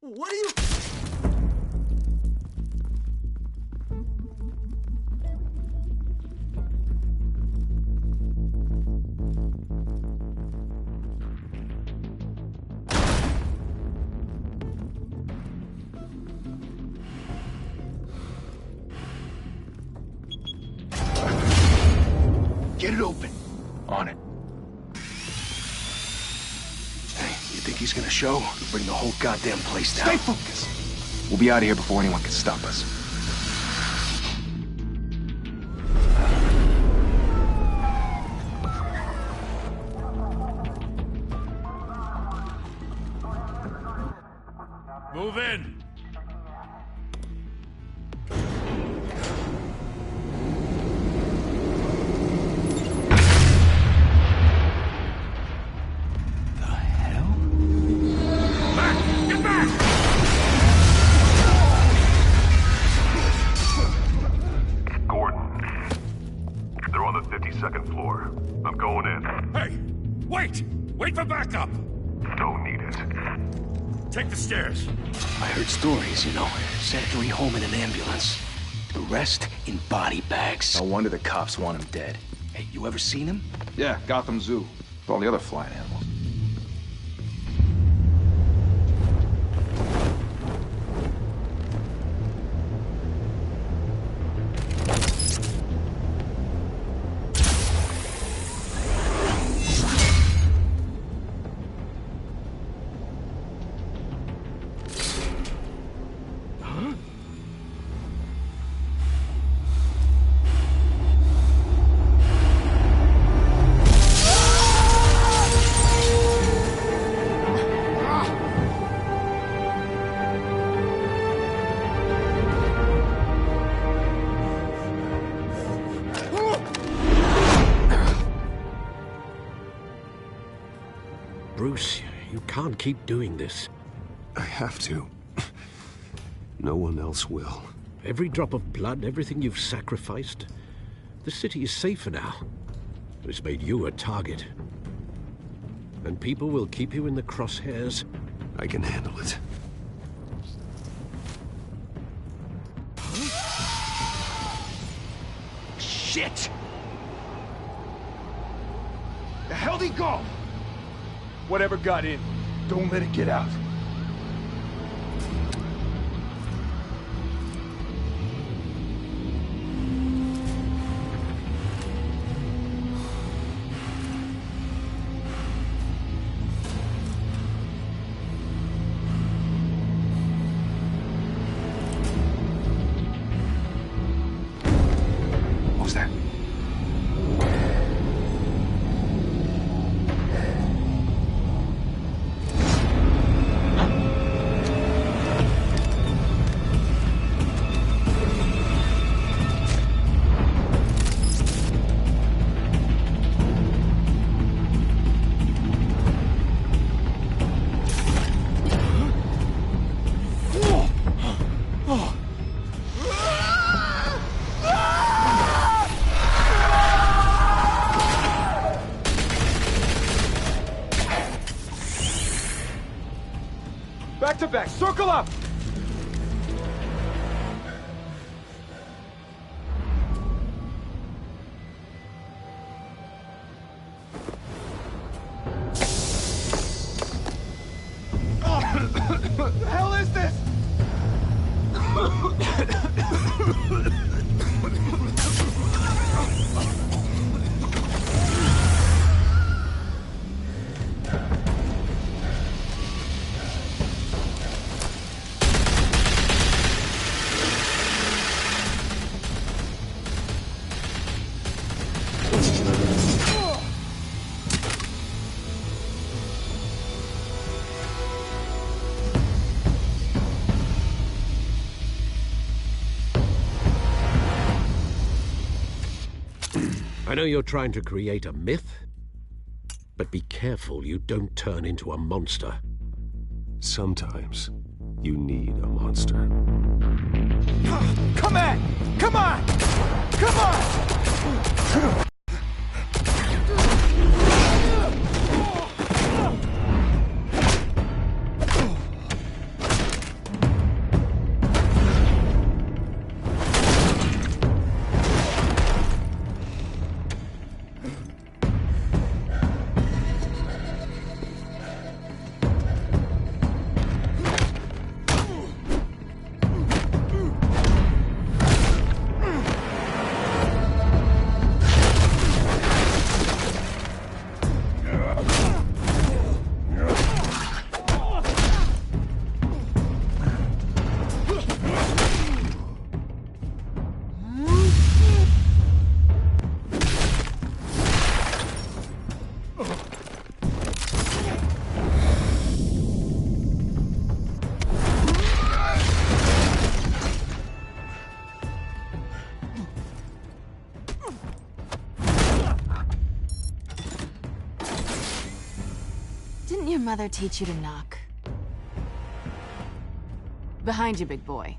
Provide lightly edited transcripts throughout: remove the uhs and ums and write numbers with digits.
What are you... Get it open. On it. Hey, you think he's gonna show? Bring the whole goddamn place down. Stay focused. We'll be out of here before anyone can stop us. Move in. Wait for backup! Don't need it. Take the stairs. I heard stories, you know. Sent Henry home in an ambulance. The rest in body bags. No wonder the cops want him dead. Hey, you ever seen him? Yeah, Gotham Zoo. With all the other flying animals. Bruce, you can't keep doing this. I have to. No one else will. Every drop of blood, everything you've sacrificed. The city is safer now. It's made you a target. And people will keep you in the crosshairs. I can handle it. Shit! The hell'd he go? Whatever got in, don't let it get out. What was that? Back to back, circle up! What the hell is this? I know you're trying to create a myth, but be careful you don't turn into a monster. Sometimes you need a monster. Come on! Come on! Come on! mother teach you to knock? Behind you, big boy.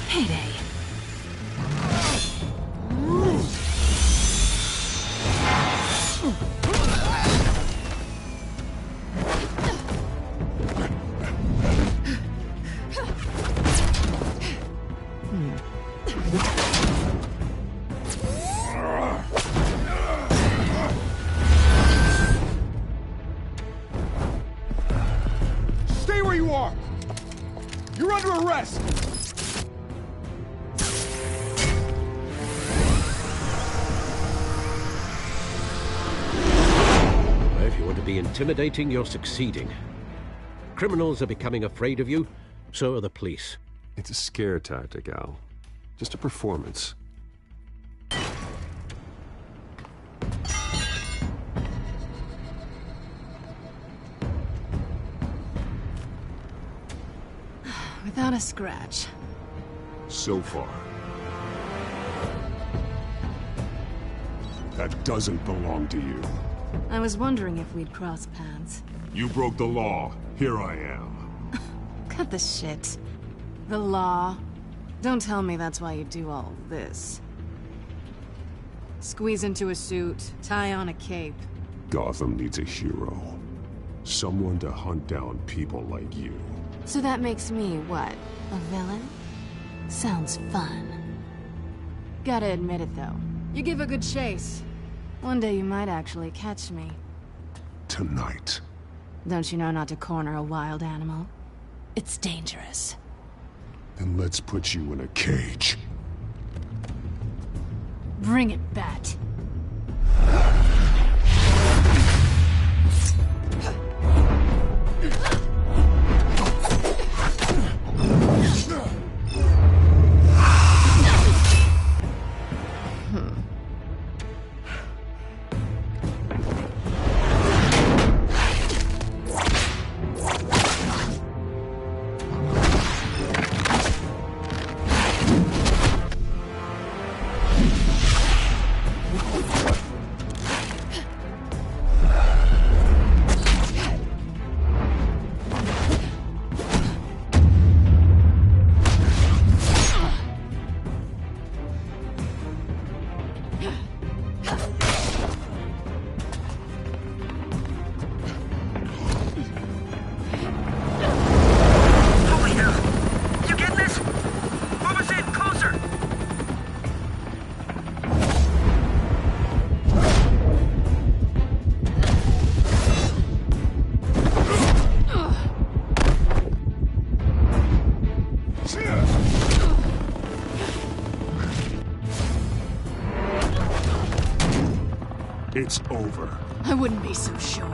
Heyday. Stay where you are! You're under arrest! If you want to be intimidating, you're succeeding. Criminals are becoming afraid of you, so are the police. It's a scare tactic, Al. Just a performance. Without a scratch. So far. That doesn't belong to you. I was wondering if we'd cross paths. You broke the law. Here I am. Cut the shit. The law. Don't tell me that's why you do all this. Squeeze into a suit, tie on a cape. Gotham needs a hero. Someone to hunt down people like you. So that makes me, what, a villain? Sounds fun. Gotta admit it, though. You give a good chase. One day you might actually catch me. Tonight. Don't you know not to corner a wild animal? It's dangerous. Then let's put you in a cage. Bring it, Bat. It's over. I wouldn't be so sure.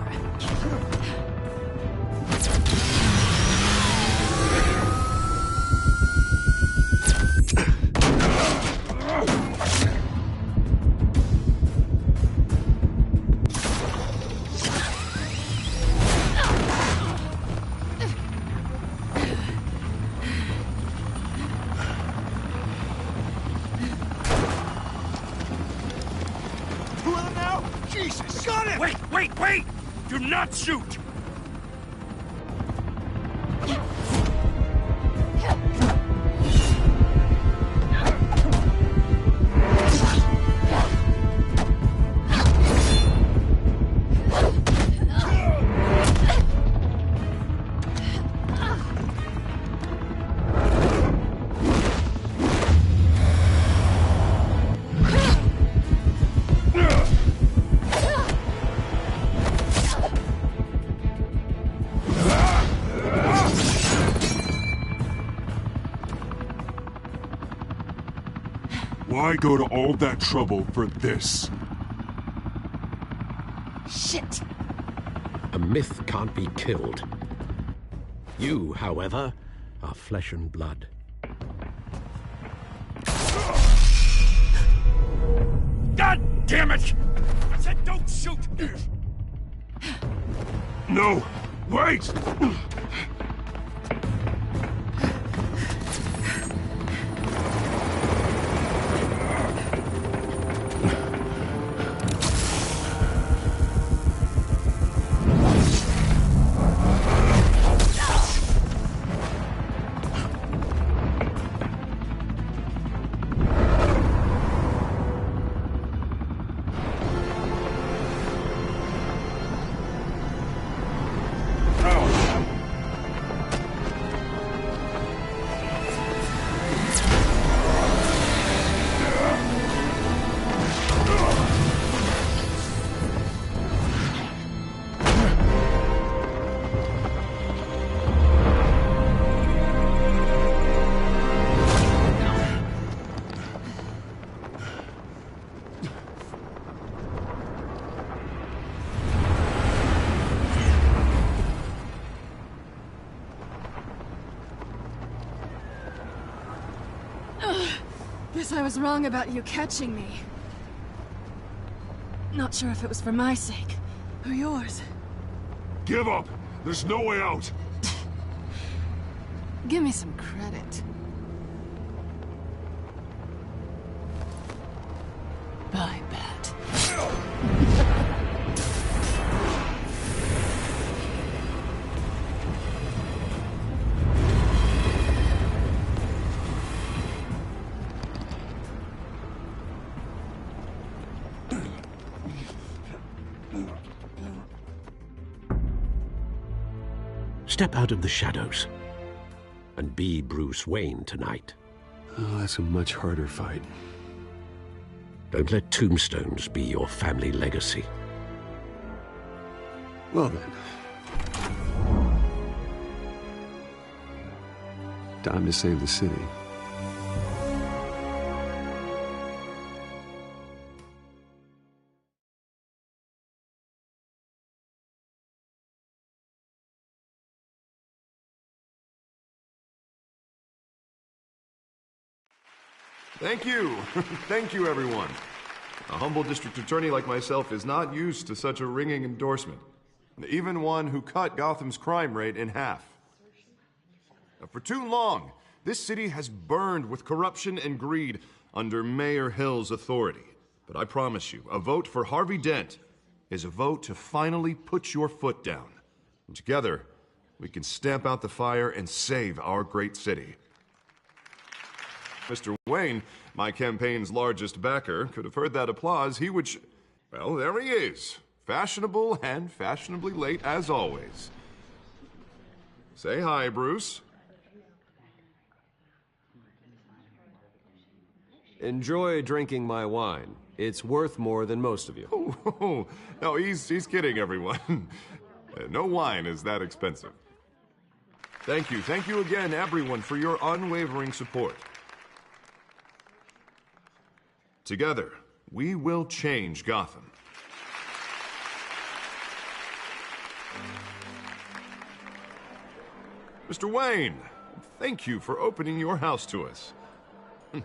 Jesus, got it! Wait! Do not shoot! Why go to all that trouble for this? Shit! A myth can't be killed. You, however, are flesh and blood. God damn it! I said don't shoot! No! Wait! Guess I was wrong about you catching me. Not sure if it was for my sake, or yours. Give up! There's no way out! Give me some credit. I bet. Step out of the shadows and be Bruce Wayne tonight. Oh, that's a much harder fight. Don't let tombstones be your family legacy. Well then. Time to save the city. Thank you. Thank you, everyone. A humble district attorney like myself is not used to such a ringing endorsement. Even one who cut Gotham's crime rate in half. For too long, this city has burned with corruption and greed under Mayor Hill's authority. But I promise you, a vote for Harvey Dent is a vote to finally put your foot down. And together, we can stamp out the fire and save our great city. Mr. Wayne, my campaign's largest backer, could have heard that applause. He would well, there he is. Fashionable and fashionably late as always. Say hi, Bruce. Enjoy drinking my wine. It's worth more than most of you. Oh, no, he's kidding, everyone. No wine is that expensive. Thank you again, everyone, for your unwavering support. Together, we will change Gotham. Mr. Wayne, thank you for opening your house to us.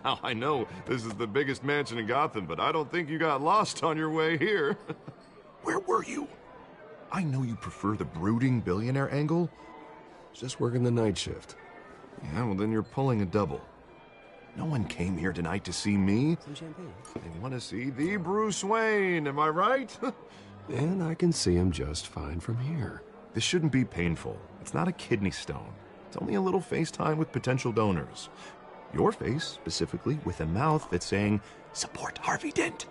Now, I know this is the biggest mansion in Gotham, but I don't think you got lost on your way here. Where were you? I know you prefer the brooding billionaire angle. Just working the night shift. Yeah, well, then you're pulling a double. No one came here tonight to see me. Some champagne. They want to see the Bruce Wayne, am I right? And I can see him just fine from here. This shouldn't be painful. It's not a kidney stone. It's only a little FaceTime with potential donors. Your face, specifically, with a mouth that's saying, support Harvey Dent.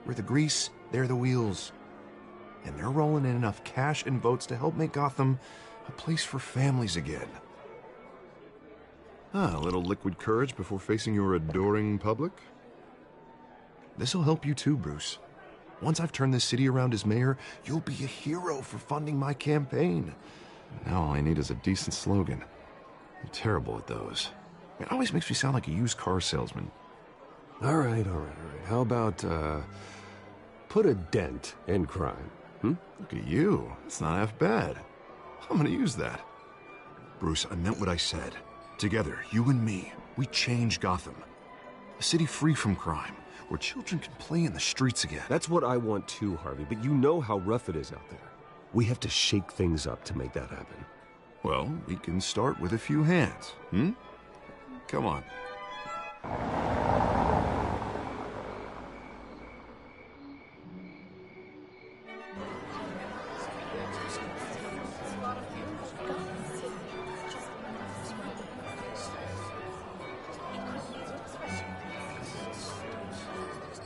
We're the grease, they're the wheels. And they're rolling in enough cash and votes to help make Gotham a place for families again. A little liquid courage before facing your adoring public. This'll help you too, Bruce. Once I've turned this city around as mayor, you'll be a hero for funding my campaign. Now all I need is a decent slogan. I'm terrible at those. It always makes me sound like a used car salesman. All right. How about, put a dent in crime? Look at you. It's not half bad. I'm gonna use that. Bruce, I meant what I said. Together, you and me, we change Gotham. A city free from crime, where children can play in the streets again. That's what I want too, Harvey, but you know how rough it is out there. We have to shake things up to make that happen. Well, we can start with a few hands, Come on.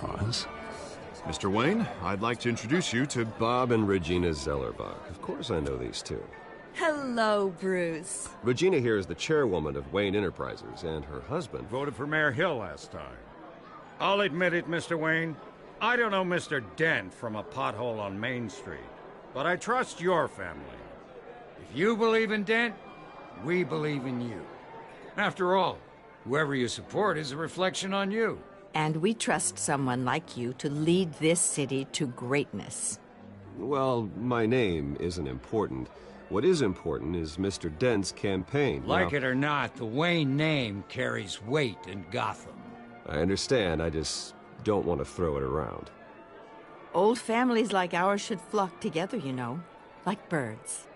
Pause. Mr. Wayne, I'd like to introduce you to Bob and Regina Zellerbach. Of course I know these two. Hello, Bruce. Regina here is the chairwoman of Wayne Enterprises, and her husband... Voted for Mayor Hill last time. I'll admit it, Mr. Wayne. I don't know Mr. Dent from a pothole on Main Street, but I trust your family. If you believe in Dent, we believe in you. After all, whoever you support is a reflection on you. And we trust someone like you to lead this city to greatness. Well, my name isn't important. What is important is Mr. Dent's campaign. Like it or not, the Wayne name carries weight in Gotham. I understand, I just don't want to throw it around. Old families like ours should flock together, you know, like birds.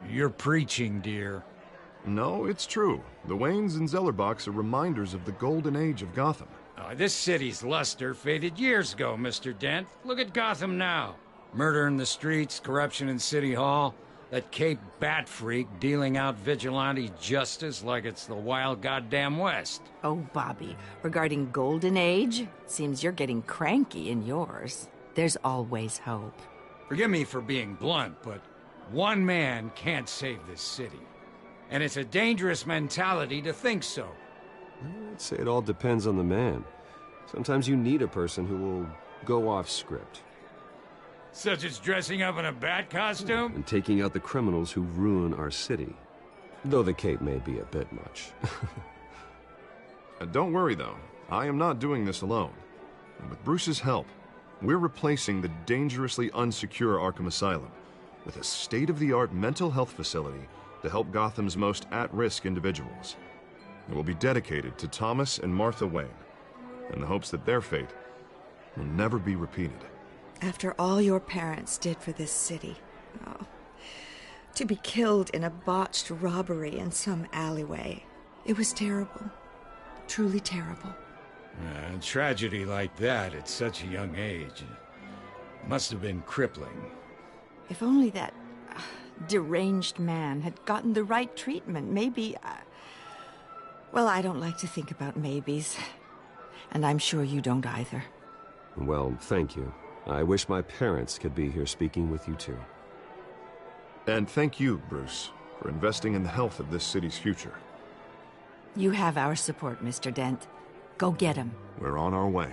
You're preaching, dear. No, it's true. The Waynes and Zellerbachs are reminders of the golden age of Gotham. This city's luster faded years ago, Mr. Dent. Look at Gotham now. Murder in the streets, corruption in City Hall, that Cape Bat freak dealing out vigilante justice like it's the wild goddamn West. Oh, Bobby, regarding Golden Age, seems you're getting cranky in yours. There's always hope. Forgive me for being blunt, but one man can't save this city. And it's a dangerous mentality to think so. I'd say it all depends on the man. Sometimes you need a person who will go off script. Such as dressing up in a bat costume? And taking out the criminals who ruin our city. Though the cape may be a bit much. Don't worry, though. I am not doing this alone. And with Bruce's help, we're replacing the dangerously unsecure Arkham Asylum with a state-of-the-art mental health facility to help Gotham's most at-risk individuals. It will be dedicated to Thomas and Martha Wayne, in the hopes that their fate will never be repeated. After all your parents did for this city, to be killed in a botched robbery in some alleyway, it was terrible. Truly terrible. A tragedy like that at such a young age must have been crippling. If only that deranged man had gotten the right treatment, maybe... Well, I don't like to think about maybes. And I'm sure you don't either. Well, thank you. I wish my parents could be here speaking with you too. And thank you, Bruce, for investing in the health of this city's future. You have our support, Mr. Dent. Go get him. We're on our way.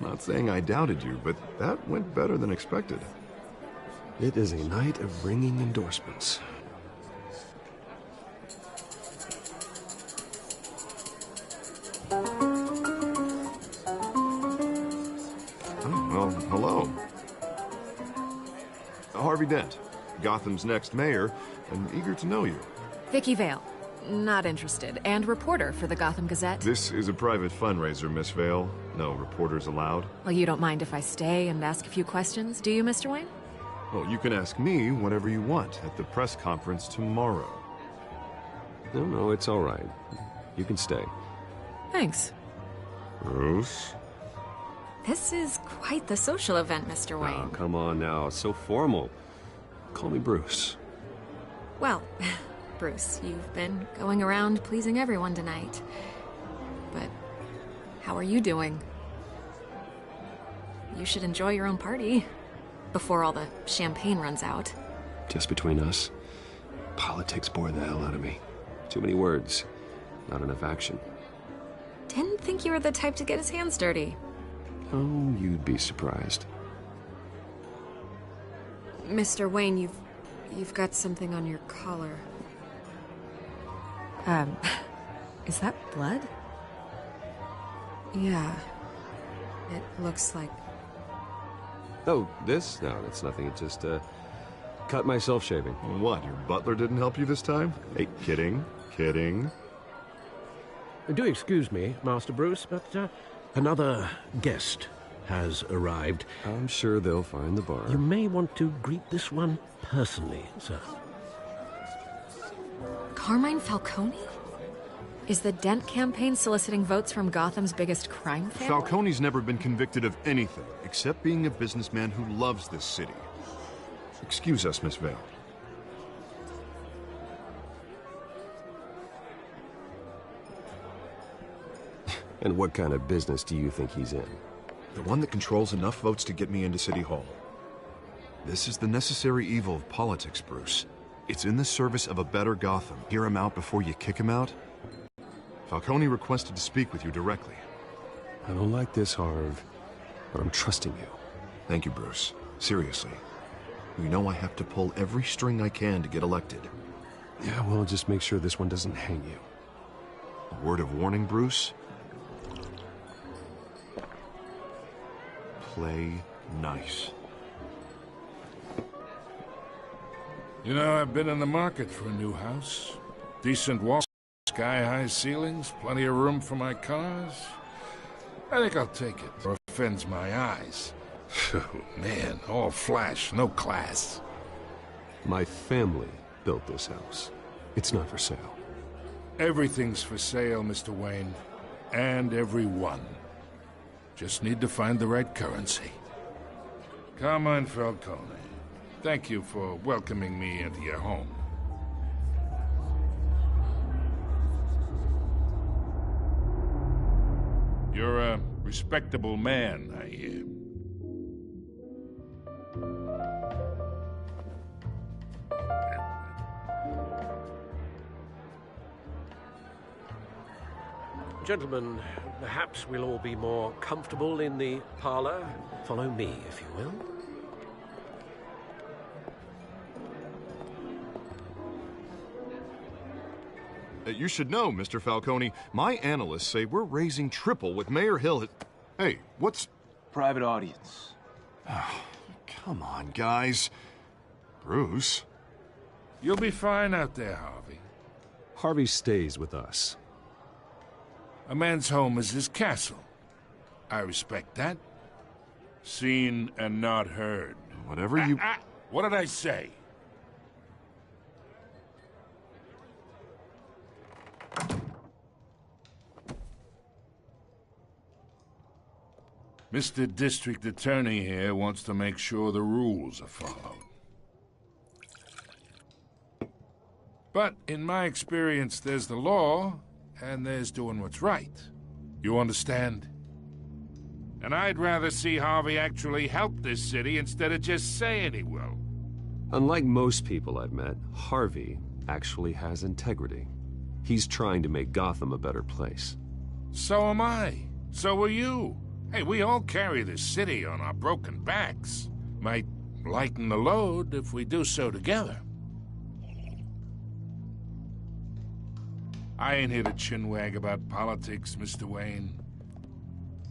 Not saying I doubted you, but that went better than expected. It is a night of ringing endorsements. Well, hello. Harvey Dent, Gotham's next mayor, and eager to know you. Vicky Vale. Not interested. And reporter for the Gotham Gazette. This is a private fundraiser, Miss Vale. No reporters allowed. Well, you don't mind if I stay and ask a few questions, do you, Mr. Wayne? Well, you can ask me whatever you want at the press conference tomorrow. No, it's all right. You can stay. Thanks. Bruce? This is quite the social event, Mr. Wayne. Oh, come on now. It's so formal. Call me Bruce. Well, Bruce, you've been going around pleasing everyone tonight. But how are you doing? You should enjoy your own party before all the champagne runs out. Just between us, politics bore the hell out of me. Too many words, not enough action. Didn't think you were the type to get his hands dirty. Oh, you'd be surprised. Mr. Wayne, you've got something on your collar. Is that blood? Yeah. It looks like... Oh, this? No, that's nothing. It just, cut myself shaving. What, your butler didn't help you this time? Hey, kidding. Do excuse me, Master Bruce, but another guest has arrived. I'm sure they'll find the bar. You may want to greet this one personally, sir. Carmine Falcone? Is the Dent campaign soliciting votes from Gotham's biggest crime family? Falcone's never been convicted of anything, except being a businessman who loves this city. Excuse us, Miss Vale. And what kind of business do you think he's in? The one that controls enough votes to get me into City Hall. This is the necessary evil of politics, Bruce. It's in the service of a better Gotham. Hear him out before you kick him out? Falcone requested to speak with you directly. I don't like this, Harv, but I'm trusting you. Thank you, Bruce. Seriously. You know I have to pull every string I can to get elected. Yeah, well, just make sure this one doesn't hang you. A word of warning, Bruce? Play nice. You know, I've been in the market for a new house. Decent wall Sky-high ceilings, plenty of room for my cars. I think I'll take it. Or offends my eyes. Man, all flash, no class. My family built this house. It's not for sale. Everything's for sale, Mr. Wayne. And everyone. Just need to find the right currency. Come on, Falcone. Thank you for welcoming me into your home. You're a respectable man, I hear. Gentlemen, perhaps we'll all be more comfortable in the parlor. Follow me, if you will. You should know, Mr. Falcone, my analysts say we're raising triple what Mayor Hill. Hey, what's... Private audience. Oh, come on, guys. Bruce? You'll be fine out there, Harvey. Harvey stays with us. A man's home is his castle. I respect that. Seen and not heard. Whatever you... What did I say? Mr. District Attorney here wants to make sure the rules are followed. But in my experience, there's the law, and there's doing what's right. You understand? And I'd rather see Harvey actually help this city instead of just saying he will. Unlike most people I've met, Harvey actually has integrity. He's trying to make Gotham a better place. So am I. So are you. Hey, we all carry this city on our broken backs. Might lighten the load if we do so together. I ain't here to chinwag about politics, Mr. Wayne.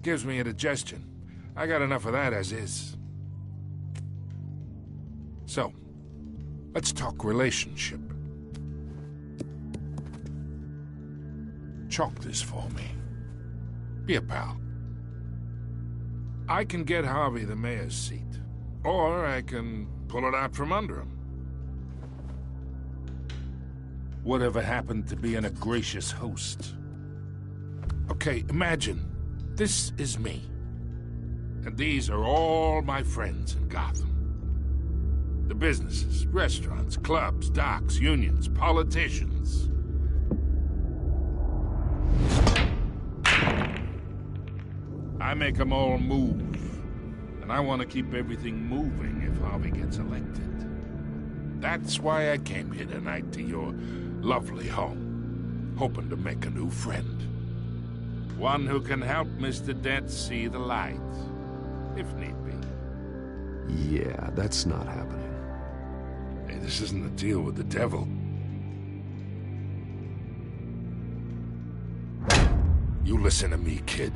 Gives me indigestion. I got enough of that as is. So, let's talk relationship. Chalk this for me. Be a pal. I can get Harvey the mayor's seat, or I can pull it out from under him. Whatever happened to being a gracious host? Okay, imagine, this is me. And these are all my friends in Gotham. The businesses, restaurants, clubs, docks, unions, politicians. I make them all move. And I want to keep everything moving if Harvey gets elected. That's why I came here tonight to your lovely home, hoping to make a new friend. One who can help Mr. Dent see the light, if need be. Yeah, that's not happening. Hey, this isn't a deal with the devil. You listen to me, kid.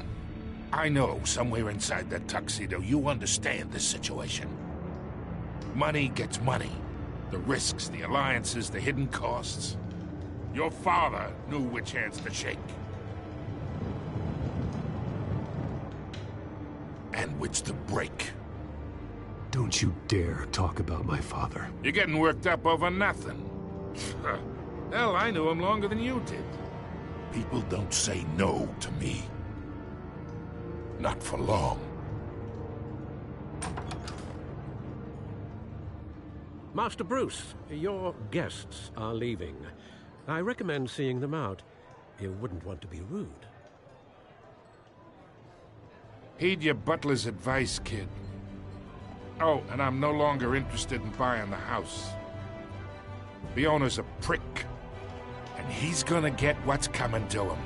I know somewhere inside that tuxedo you understand this situation. Money gets money. The risks, the alliances, the hidden costs. Your father knew which hands to shake. And which to break. Don't you dare talk about my father. You're getting worked up over nothing. Hell, I knew him longer than you did. People don't say no to me. Not for long. Master Bruce, your guests are leaving. I recommend seeing them out. You wouldn't want to be rude. Heed your butler's advice, kid. Oh, and I'm no longer interested in buying the house. The owner's a prick, and he's gonna get what's coming to him.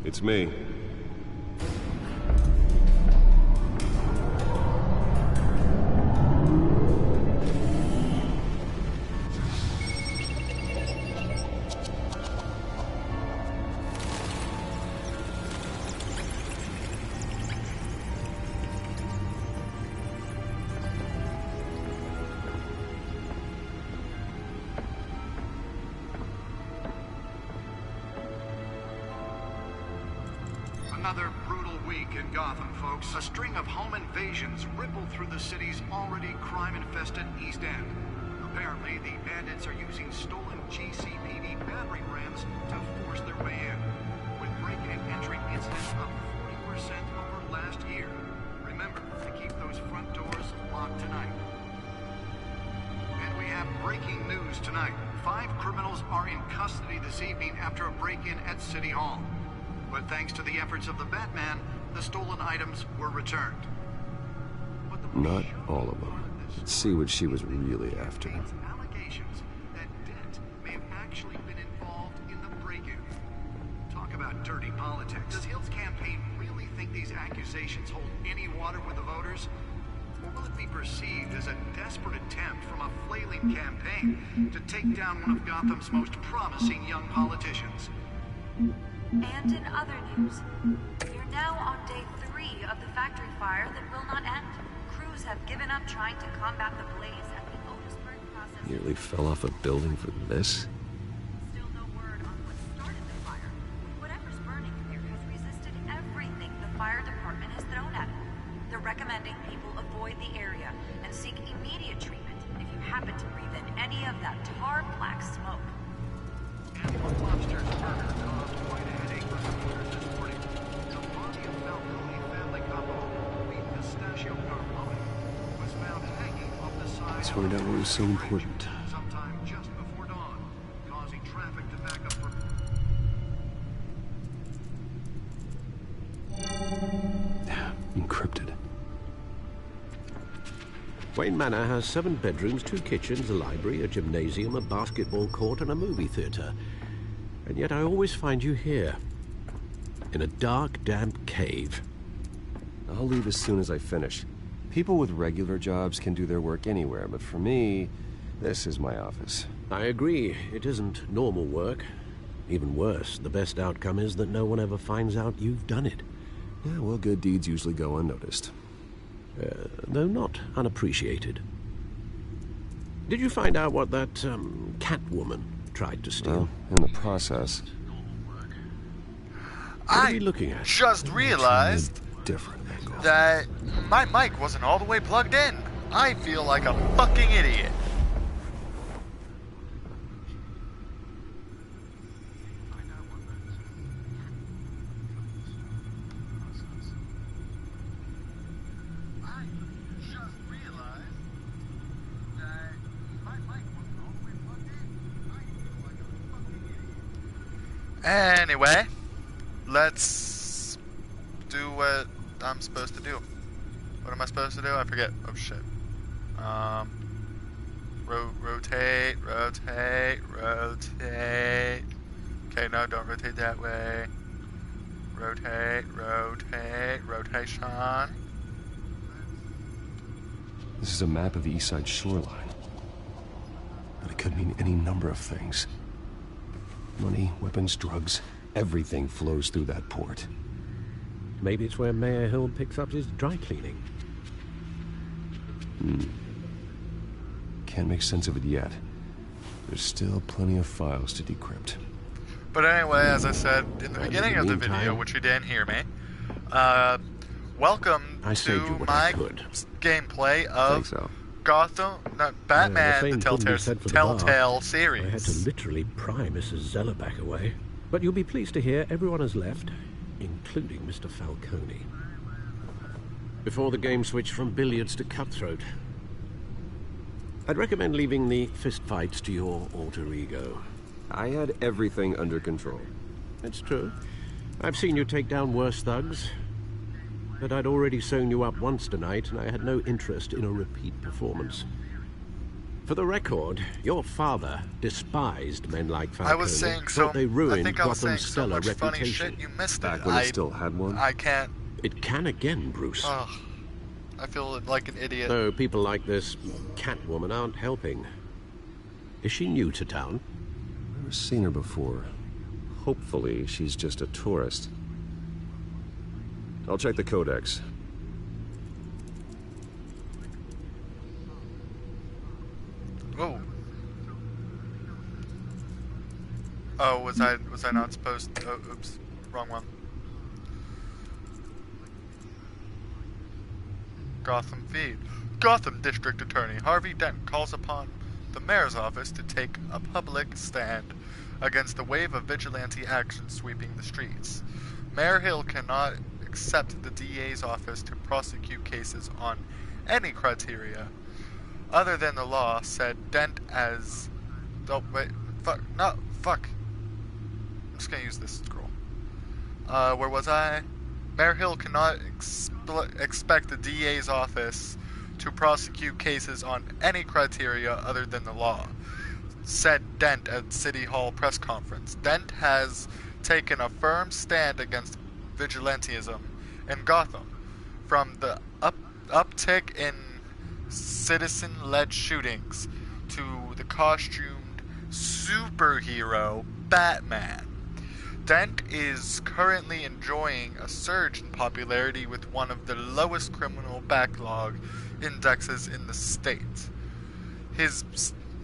It's me. Another brutal week in Gotham, folks. A string of home invasions rippled through the city's already crime-infested East End. Apparently, the bandits are using stolen GCPD battering rams to force their way in, with break-in and entry incidents up 40% over last year. Remember to keep those front doors locked tonight. And we have breaking news tonight. 5 criminals are in custody this evening after a break-in at City Hall. But thanks to the efforts of the Batman, the stolen items were returned. Not all of them. Let's see what she was really after. Allegations that Dent may have actually been involved in the break-in. Talk about dirty politics. Does Hill's campaign really think these accusations hold any water with the voters? Or will it be perceived as a desperate attempt from a flailing campaign to take down one of Gotham's most promising young politicians? And in other news, you're now on day 3 of the factory fire that will not end. Crews have given up trying to combat the blaze at the Otisburg process. Nearly fell off a building for this? Still no word on what started the fire. Whatever's burning here has resisted everything the fire department has thrown at it. They're recommending people avoid the area and seek immediate treatment if you happen to breathe in any of that tar black smoke. And the lobster's murder caused quite a headache for commuters this morning. The body of Falcone family couple, the Pistachio Carmone, was found hanging off the side. Let's find out what was so important. Sometime just before dawn, causing traffic to back up for... Encrypted. Wayne Manor has 7 bedrooms, 2 kitchens, a library, a gymnasium, a basketball court, and a movie theater. And yet I always find you here, in a dark, damp cave. I'll leave as soon as I finish. People with regular jobs can do their work anywhere, but for me, this is my office. I agree. It isn't normal work. Even worse, the best outcome is that no one ever finds out you've done it. Yeah, well, good deeds usually go unnoticed. Though not unappreciated. Did you find out what that, Catwoman tried to steal? Well, in the process. What are we looking at? Just realized different angle. That my mic wasn't all the way plugged in. I feel like a fucking idiot. Anyway, let's do what I'm supposed to do. What am I supposed to do? I forget. Oh shit. Rotate. Okay, no, don't rotate that way. Rotation. This is a map of the East Side shoreline. But it could mean any number of things. Money, weapons, drugs, everything flows through that port. Maybe it's where Mayor Hill picks up his dry cleaning. Can't make sense of it yet. There's still plenty of files to decrypt. But anyway, as I said in the beginning of the video, which you didn't hear me, welcome to my gameplay of Gotham, Batman, the Telltale series. I had to literally pry Mrs. Zellerback away. But you'll be pleased to hear everyone has left, including Mr. Falcone. Before the game switched from billiards to cutthroat. I'd recommend leaving the fistfights to your alter ego. I had everything under control. It's true. I've seen you take down worse thugs. But I'd already sewn you up once tonight, and I had no interest in a repeat performance. For the record, your father despised men like Falcone. I was saying so. Thought they ruined I think I was saying Gotham's so stellar much funny reputation. shit. You missed Back it. when it still had one? I can't. It can again, Bruce. Ugh. I feel like an idiot. Though people like this Catwoman aren't helping. Is she new to town? Never seen her before. Hopefully, she's just a tourist. I'll check the codex. Whoa. Oh, was I not supposed to? Oh, oops. Wrong one. Gotham feed. Gotham District Attorney Harvey Dent calls upon the mayor's office to take a public stand against the wave of vigilante action sweeping the streets. Mayor Hill cannot accept the DA's office to prosecute cases on any criteria other than the law, said Dent as... Oh, wait. Fuck. No. Fuck. I'm just gonna use this scroll. Where was I? Mayor Hill cannot expect the DA's office to prosecute cases on any criteria other than the law, said Dent at City Hall press conference. Dent has taken a firm stand against vigilantism in Gotham, from the uptick in citizen-led shootings to the costumed superhero Batman. Dent is currently enjoying a surge in popularity with one of the lowest criminal backlog indexes in the state. His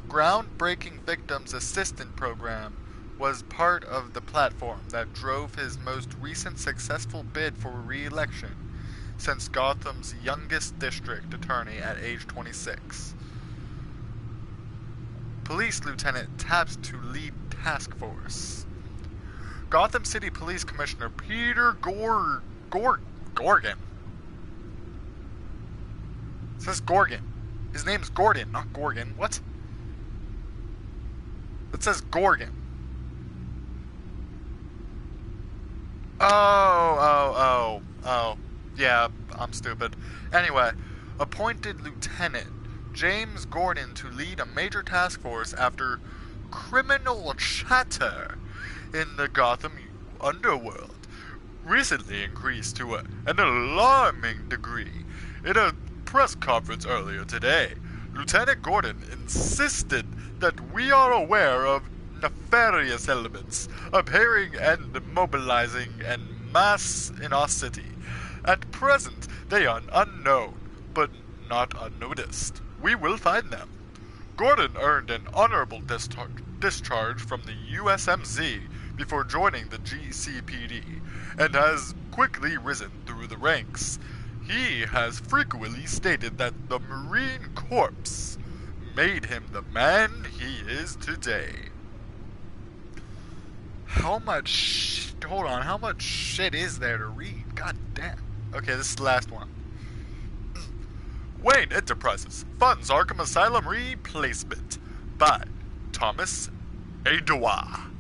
groundbreaking Victims Assistance Program was part of the platform that drove his most recent successful bid for re-election since Gotham's youngest district attorney at age 26. Police lieutenant tapped to lead task force. Gotham City Police Commissioner Peter Gorgon. It says Gorgon. His name's Gordon, not Gorgon. What? It says Gorgon. Oh. Yeah, I'm stupid. Anyway, appointed Lieutenant James Gordon to lead a major task force after criminal chatter in the Gotham underworld recently increased to an alarming degree. In a press conference earlier today, Lieutenant Gordon insisted that we are aware of nefarious elements appearing and mobilizing en masse in our city. At present, they are unknown, but not unnoticed. We will find them. Gordon earned an honorable discharge from the USMZ before joining the GCPD, and has quickly risen through the ranks. He has frequently stated that the Marine Corps made him the man he is today. How much shit is there to read? God damn. Okay, this is the last one. Wayne Enterprises funds Arkham Asylum replacement by Thomas Adoua.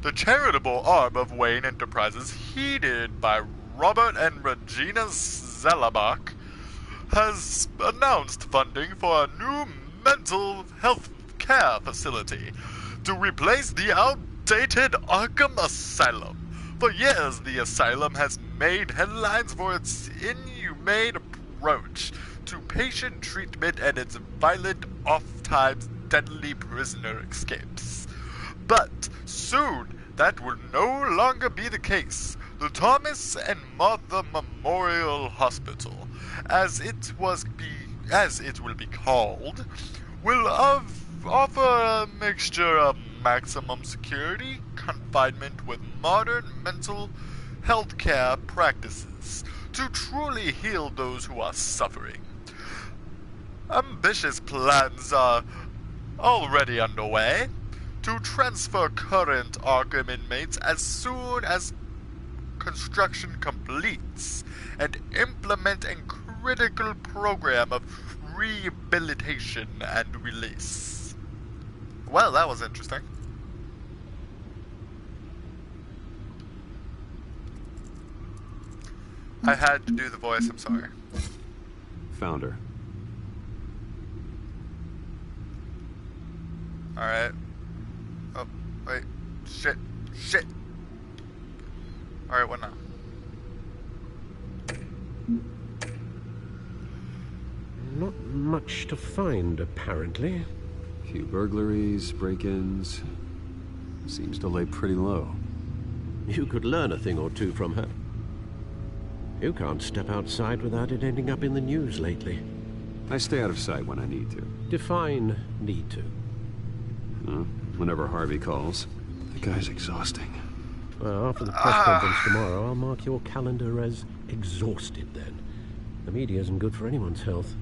The charitable arm of Wayne Enterprises, headed by Robert and Regina Zellabach, has announced funding for a new mental health care facility to replace the outdated Arkham Asylum. For years, the asylum has made headlines for its inhumane approach to patient treatment and its violent, oft-times deadly prisoner escapes. But soon, that will no longer be the case. The Thomas and Martha Memorial Hospital, as it will be called, will offer a mixture of maximum security, confinement with modern mental health care practices to truly heal those who are suffering. Ambitious plans are already underway to transfer current Arkham inmates as soon as construction completes and implement a critical program of rehabilitation and release. Well, that was interesting. I had to do the voice, I'm sorry. Found her. Alright. Oh, wait. Shit. Shit. Alright, what now? Not much to find, apparently. Few burglaries, break-ins. Seems to lay pretty low. You could learn a thing or two from her. You can't step outside without it ending up in the news lately. I stay out of sight when I need to. Define need to. Whenever Harvey calls. The guy's exhausting. Well, after the press conference tomorrow, I'll mark your calendar as exhausted then. The media isn't good for anyone's health.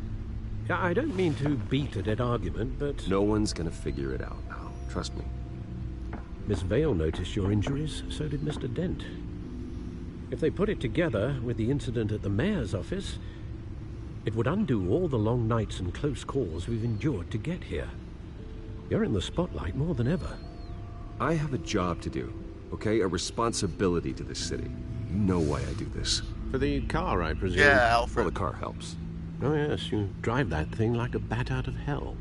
I don't mean to beat a dead argument, but... No one's gonna figure it out now. Trust me. Miss Vale noticed your injuries, so did Mr. Dent. If they put it together with the incident at the mayor's office, it would undo all the long nights and close calls we've endured to get here. You're in the spotlight more than ever. I have a job to do, okay? A responsibility to this city. You know why I do this. For the car, I presume? Yeah, Alfred. Well, the car helps. Oh, yes, you drive that thing like a bat out of hell.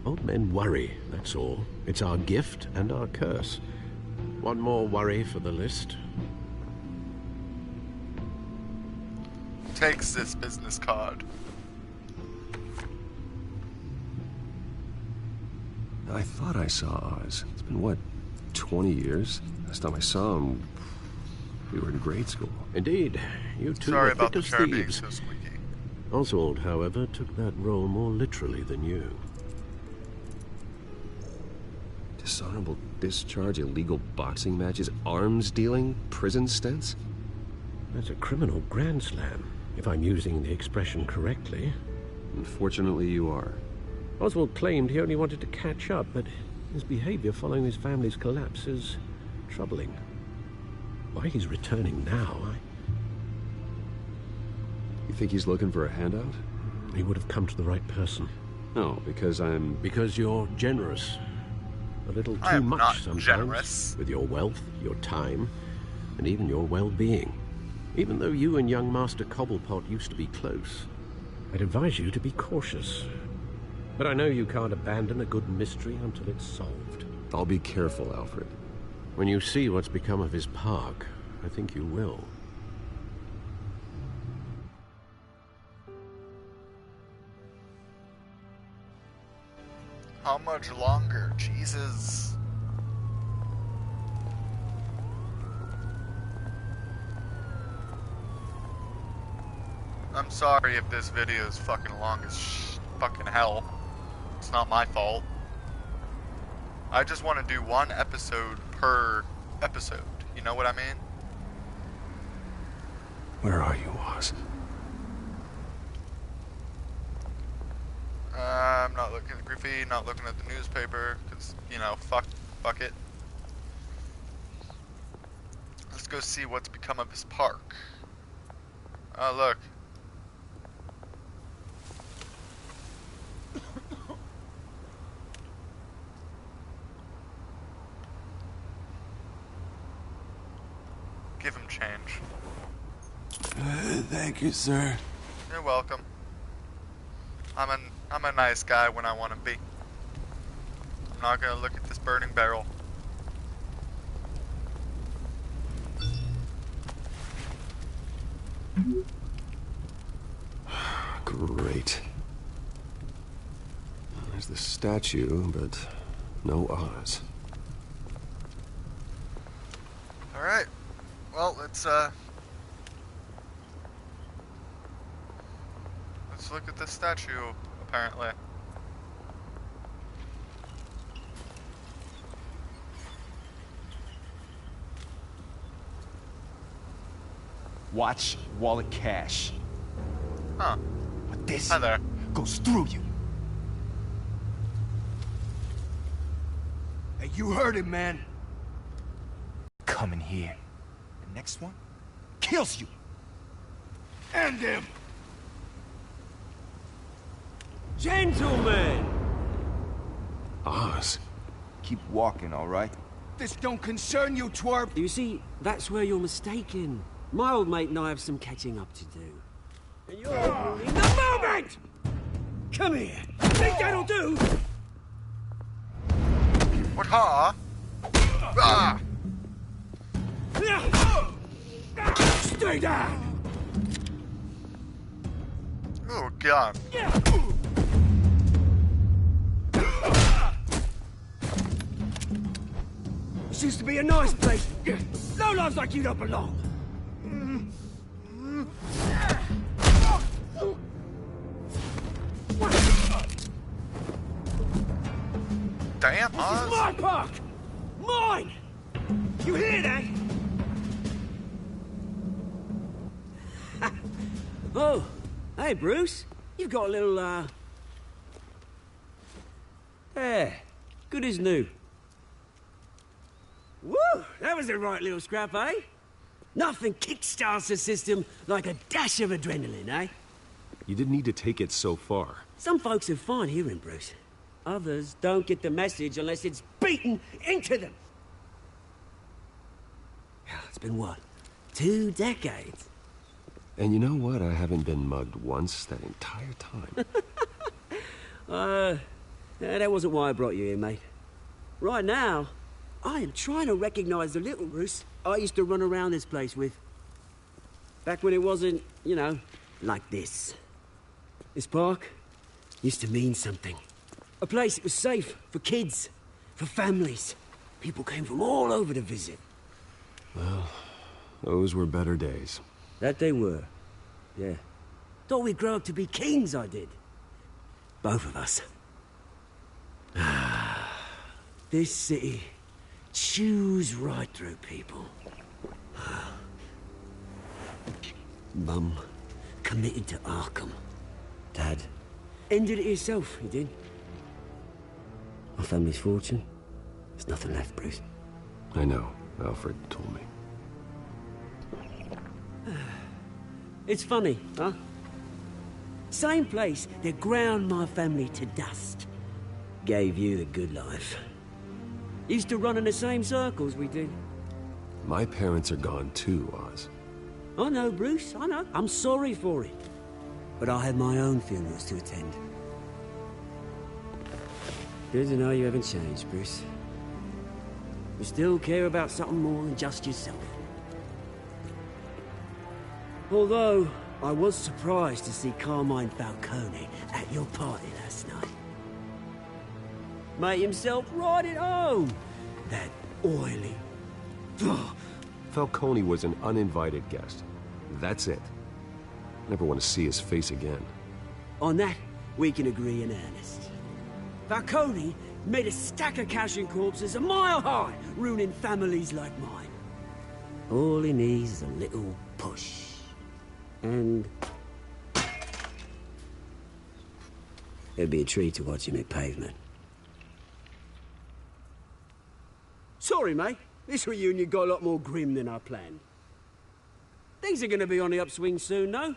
Old men worry, that's all. It's our gift and our curse. One more worry for the list. Takes this business card. I thought I saw Oz. It's been, what, 20 years? Last time I saw him, we were in grade school. Indeed. You two Sorry were about thick the as chair being thieves. so squeaky. Oswald, however, took that role more literally than you. Dishonorable discharge, illegal boxing matches, arms dealing, prison stints? That's a criminal grand slam, if I'm using the expression correctly. Unfortunately, you are. Oswald claimed he only wanted to catch up, but his behavior following his family's collapse is troubling. Why he's returning now, You think he's looking for a handout? He would have come to the right person. No, because I'm... Because you're generous. A little I too am much not sometimes. generous. With your wealth, your time, and even your well-being. Even though you and young Master Cobblepot used to be close, I'd advise you to be cautious. But I know you can't abandon a good mystery until it's solved. I'll be careful, Alfred. When you see what's become of his park, I think you will. How much longer? Jesus. I'm sorry if this video is fucking long as fucking hell. It's not my fault. I just want to do one episode per episode. You know what I mean? Where are you, Oz? I'm not looking at the graffiti, not looking at the newspaper, because, you know, fuck it. Let's go see what's become of his park. Oh, look. Give him change. Thank you, sir. You're welcome. I'm a nice guy when I want to be. I'm not gonna look at this burning barrel. Great. There's the statue, but no Oz. Alright. Well, let's look at this statue, apparently. Watch wallet cash. Huh. But this Hi there. goes through you. Hey, you heard it, man. Come in here. The next one kills you. And him. Gentlemen! Oz. Keep walking, all right? This don't concern you, twerp. You see, that's where you're mistaken. My old mate and I have some catching up to do. And you're ruining the moment! Come here! Think that'll do? What, huh? Ah! Stay down! Oh, God. This used to be a nice place. No lives like you don't belong. Damn, This Oz. is my park! Mine! You hear that? Oh, hey, Bruce. You've got a little, Yeah, good as new. Woo! That was a right little scrap, eh? Nothing kickstarts the system like a dash of adrenaline, eh? You didn't need to take it so far. Some folks have fine hearing, Bruce. Others don't get the message unless it's beaten into them. It's been, what, 2 decades? And you know what? I haven't been mugged once that entire time. That wasn't why I brought you here, mate. Right now, I am trying to recognize the little Bruce I used to run around this place with. Back when it wasn't, you know, like this. This park used to mean something. A place that was safe for kids, for families. People came from all over to visit. Well, those were better days. That they were, yeah. Thought we'd grow up to be kings, I did. Both of us. This city chews right through people. Mum committed to Arkham. Dad ended it himself, he did. My family's fortune, there's nothing left, Bruce. I know. Alfred told me. It's funny, huh? Same place that ground my family to dust. Gave you the good life. Used to run in the same circles we did. My parents are gone too, Oz. I know, Bruce, I know. I'm sorry for it. But I have my own funerals to attend. Good to know you haven't changed, Bruce. You still care about something more than just yourself. Although, I was surprised to see Carmine Falcone at your party last night. Made himself right at home. That oily... Falcone was an uninvited guest. That's it. Never want to see his face again. On that, we can agree in earnest. Falcone made a stack of cash and corpses a mile high, ruining families like mine. All he needs is a little push. And... it'd be a treat to watch him hit pavement. Sorry, mate. This reunion got a lot more grim than I planned. Things are gonna be on the upswing soon, though.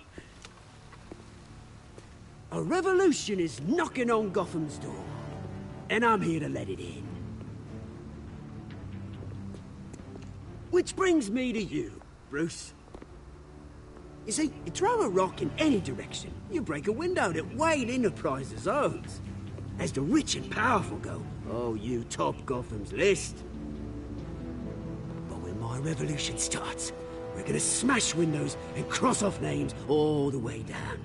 A revolution is knocking on Gotham's door. And I'm here to let it in. Which brings me to you, Bruce. You see, you throw a rock in any direction, you break a window that Wayne Enterprises owns. As the rich and powerful go, oh, you top Gotham's list. But when my revolution starts, we're gonna smash windows and cross off names all the way down.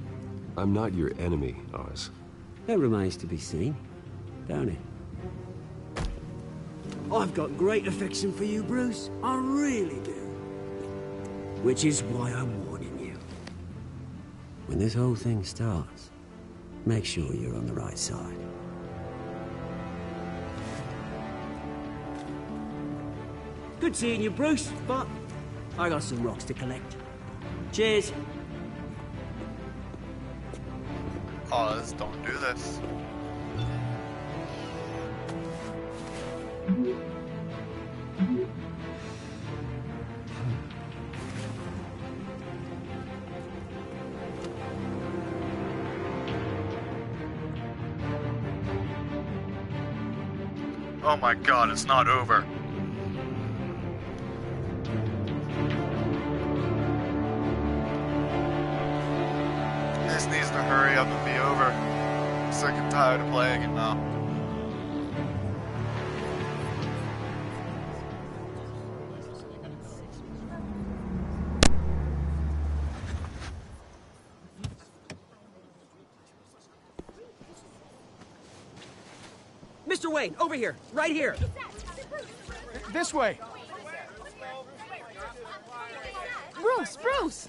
I'm not your enemy, Oz. That remains to be seen, don't it? I've got great affection for you, Bruce. I really do. Which is why I'm warning you. When this whole thing starts, make sure you're on the right side. Good seeing you, Bruce, but I got some rocks to collect. Cheers. Oz, don't do this. Oh my God, it's not over. This needs to hurry up and be over. I'm sick and tired of playing it now. Mr. Wayne, over here, right here. This way. Bruce!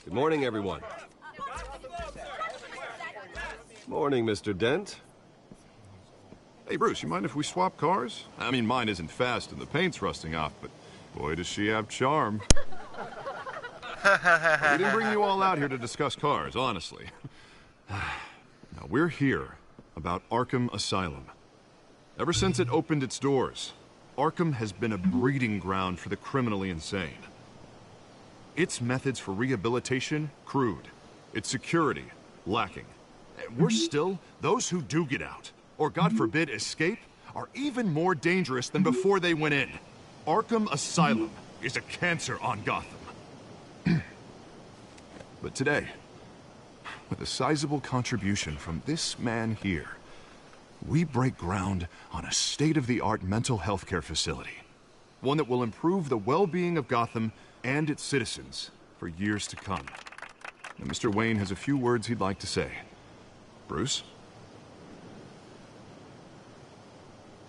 Good morning, everyone. Morning, Mr. Dent. Hey, Bruce, you mind if we swap cars? I mean, mine isn't fast and the paint's rusting off, but boy, does she have charm. We didn't bring you all out here to discuss cars, honestly. Now, we're here about Arkham Asylum. Ever since it opened its doors, Arkham has been a breeding ground for the criminally insane. Its methods for rehabilitation, crude. Its security, lacking. And worse still, those who do get out, or God forbid, escape, are even more dangerous than before they went in. Arkham Asylum is a cancer on Gotham. But today, with a sizable contribution from this man here, we break ground on a state-of-the-art mental health care facility. One that will improve the well-being of Gotham and its citizens for years to come. Now, Mr. Wayne has a few words he'd like to say. Bruce?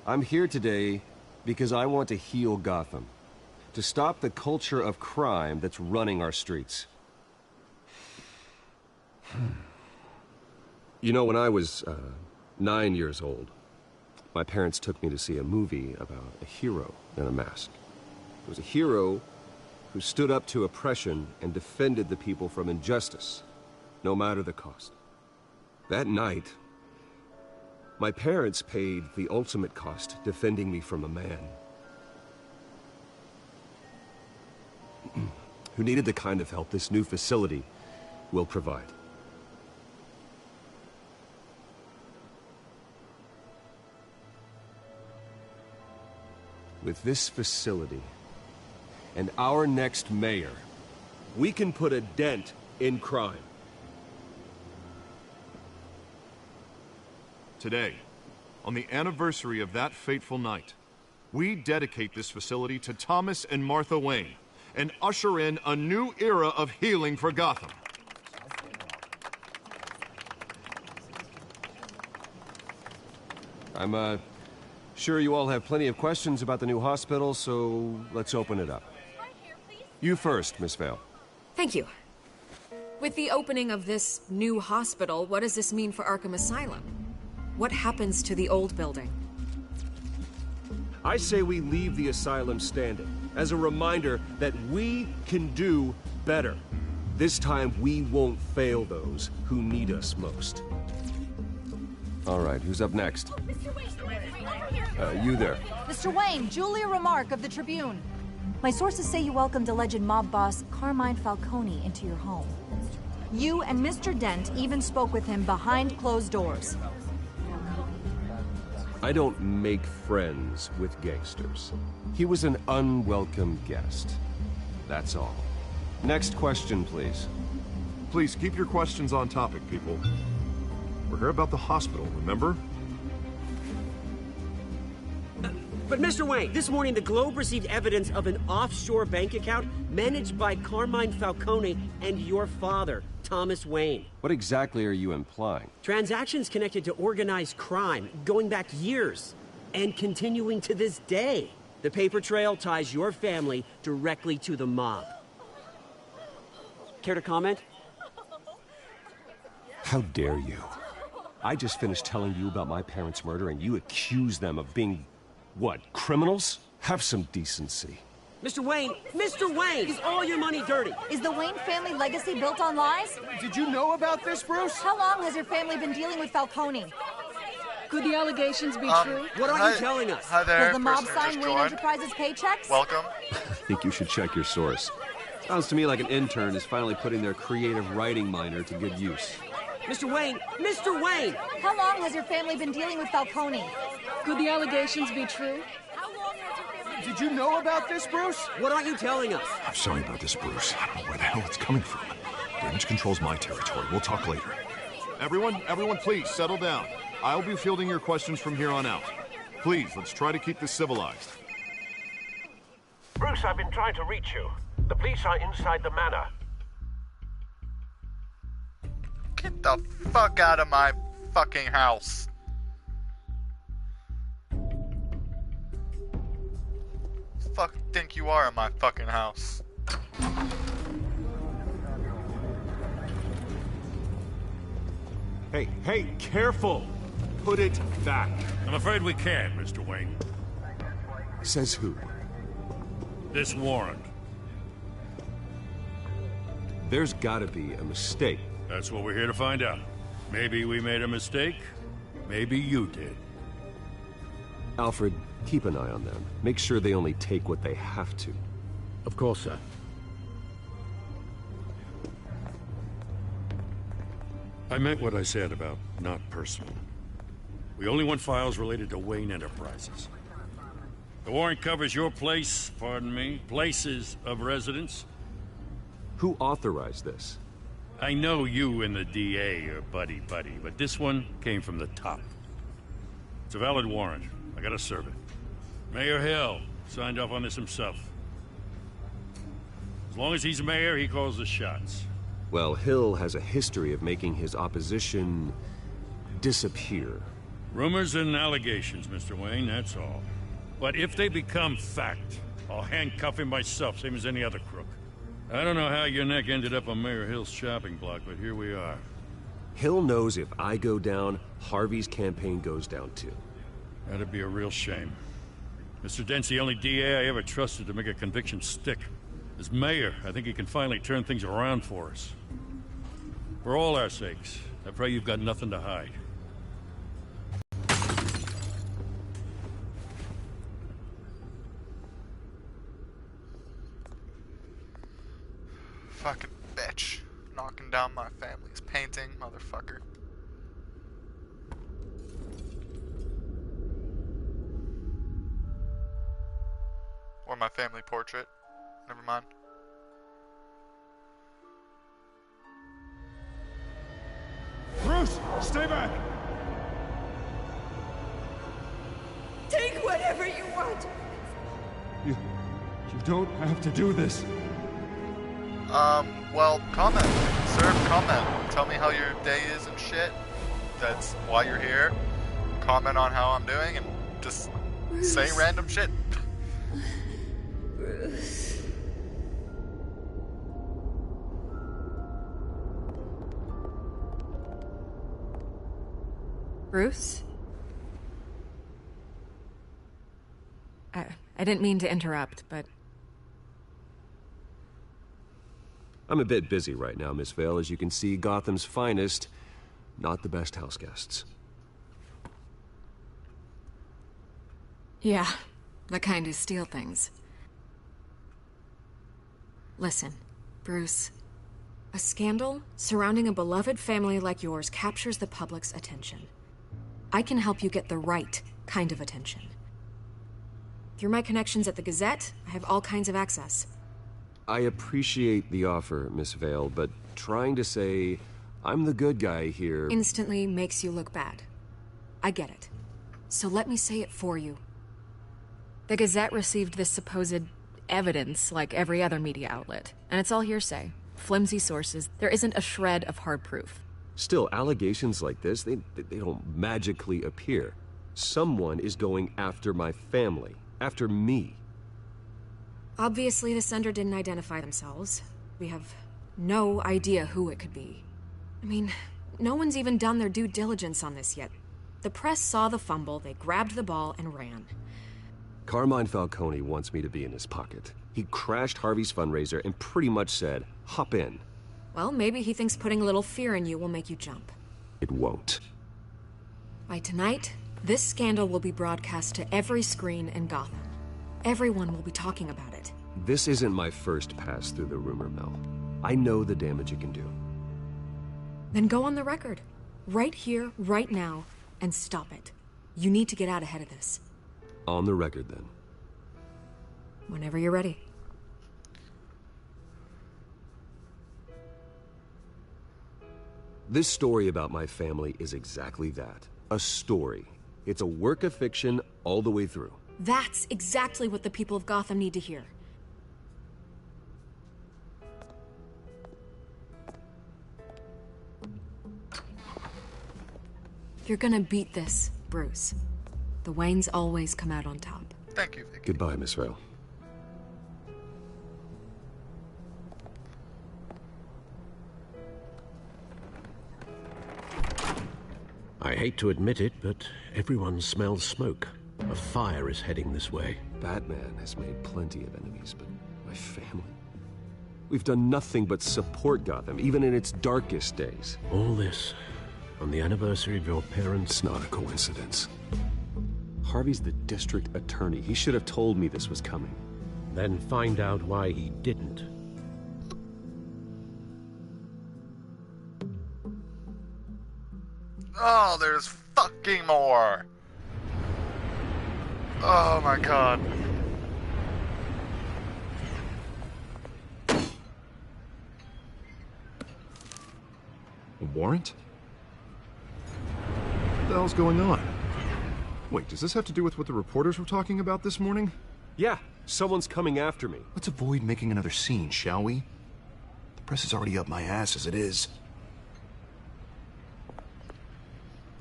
I'm here today because I want to heal Gotham. To stop the culture of crime that's running our streets. You know, when I was 9 years old, my parents took me to see a movie about a hero in a mask. It was a hero who stood up to oppression and defended the people from injustice, no matter the cost. That night, my parents paid the ultimate cost defending me from a man who needed the kind of help this new facility will provide. With this facility and our next mayor, we can put a dent in crime. Today, on the anniversary of that fateful night, we dedicate this facility to Thomas and Martha Wayne and usher in a new era of healing for Gotham. I'm sure you all have plenty of questions about the new hospital, so let's open it up. You first, Miss Vale. Thank you. With the opening of this new hospital, what does this mean for Arkham Asylum? What happens to the old building? I say we leave the asylum standing, as a reminder that we can do better. This time, we won't fail those who need us most. All right, who's up next? You there. Mr. Wayne, Julia Remark of the Tribune. My sources say you welcomed alleged mob boss Carmine Falcone into your home. You and Mr. Dent even spoke with him behind closed doors. I don't make friends with gangsters. He was an unwelcome guest. That's all. Next question, please. Please keep your questions on topic, people. We're here about the hospital, remember? But Mr. Wayne, this morning the Globe received evidence of an offshore bank account managed by Carmine Falcone and your father, Thomas Wayne. What exactly are you implying? Transactions connected to organized crime, going back years, and continuing to this day. The paper trail ties your family directly to the mob. Care to comment? How dare you? I just finished telling you about my parents' murder and you accuse them of being, what, criminals? Have some decency. Mr. Wayne, is all your money dirty? Is the Wayne family legacy built on lies? Did you know about this, Bruce? How long has your family been dealing with Falcone? Could the allegations be true? What are you telling us? Hi there, Does the mob person who sign just Wayne joined. Enterprises paychecks? Welcome. I think you should check your source. Sounds to me like an intern is finally putting their creative writing minor to good use. Mr. Wayne! How long has your family been dealing with Falcone? Could the allegations be true? Did you know about this, Bruce? What aren't you telling us? I'm sorry about this, Bruce. I don't know where the hell it's coming from. Damage control's my territory. We'll talk later. Everyone, please, settle down. I'll be fielding your questions from here on out. Please, let's try to keep this civilized. Bruce, I've been trying to reach you. The police are inside the manor. Get the fuck out of my fucking house. Fuck think you are in my fucking house. Hey, careful! Put it back. I'm afraid we can't, Mr. Wayne. Says who? This warrant. There's gotta be a mistake. That's what we're here to find out. Maybe we made a mistake. Maybe you did. Alfred, keep an eye on them. Make sure they only take what they have to. Of course, sir. I meant what I said about not personal. We only want files related to Wayne Enterprises. The warrant covers your place, pardon me, places of residence. Who authorized this? I know you and the DA are buddy-buddy, but this one came from the top. It's a valid warrant. I gotta serve it. Mayor Hill signed off on this himself. As long as he's mayor, he calls the shots. Well, Hill has a history of making his opposition disappear. Rumors and allegations, Mr. Wayne, that's all. But if they become fact, I'll handcuff him myself, same as any other crook. I don't know how your neck ended up on Mayor Hill's shopping block, but here we are. Hill knows if I go down, Harvey's campaign goes down too. That'd be a real shame. Mr. Dent's the only DA I ever trusted to make a conviction stick. As mayor, I think he can finally turn things around for us. For all our sakes, I pray you've got nothing to hide. Fucking bitch. Knocking down my family's painting, motherfucker. Or my family portrait. Never mind. Bruce, stay back! Take whatever you want. You don't have to do this. Well, comment. Sir, comment. Tell me how your day is and shit. That's why you're here. Comment on how I'm doing and just say random shit. Bruce. Bruce? I didn't mean to interrupt, but... I'm a bit busy right now, Miss Vale. As you can see, Gotham's finest, not the best house guests. Yeah, the kind who steal things. Listen, Bruce. A scandal surrounding a beloved family like yours captures the public's attention. I can help you get the right kind of attention. Through my connections at the Gazette, I have all kinds of access. I appreciate the offer, Miss Vale, but trying to say I'm the good guy here... instantly makes you look bad. I get it. So let me say it for you. The Gazette received this supposed evidence like every other media outlet, and it's all hearsay. Flimsy sources. There isn't a shred of hard proof. Still, allegations like this, they don't magically appear. Someone is going after my family. After me. Obviously, the sender didn't identify themselves. We have no idea who it could be. I mean, no one's even done their due diligence on this yet. The press saw the fumble, they grabbed the ball and ran. Carmine Falcone wants me to be in his pocket. He crashed Harvey's fundraiser and pretty much said, hop in. Well, maybe he thinks putting a little fear in you will make you jump. It won't. By tonight, this scandal will be broadcast to every screen in Gotham. Everyone will be talking about it. This isn't my first pass through the rumor mill. I know the damage it can do. Then go on the record. Right here, right now, and stop it. You need to get out ahead of this. On the record, then. Whenever you're ready. This story about my family is exactly that. A story. It's a work of fiction all the way through. That's exactly what the people of Gotham need to hear. You're gonna beat this, Bruce. The Waynes always come out on top. Thank you, Vicky. Goodbye, Miss Vale. I hate to admit it, but everyone smells smoke. A fire is heading this way. Batman has made plenty of enemies, but my family? We've done nothing but support Gotham, even in its darkest days. All this on the anniversary of your parents'... It's not a coincidence. Harvey's the district attorney. He should have told me this was coming. Then find out why he didn't. Oh, there's fucking more! Oh my god. A warrant? What the hell's going on? Wait, does this have to do with what the reporters were talking about this morning? Yeah, someone's coming after me. Let's avoid making another scene, shall we? The press is already up my ass as it is.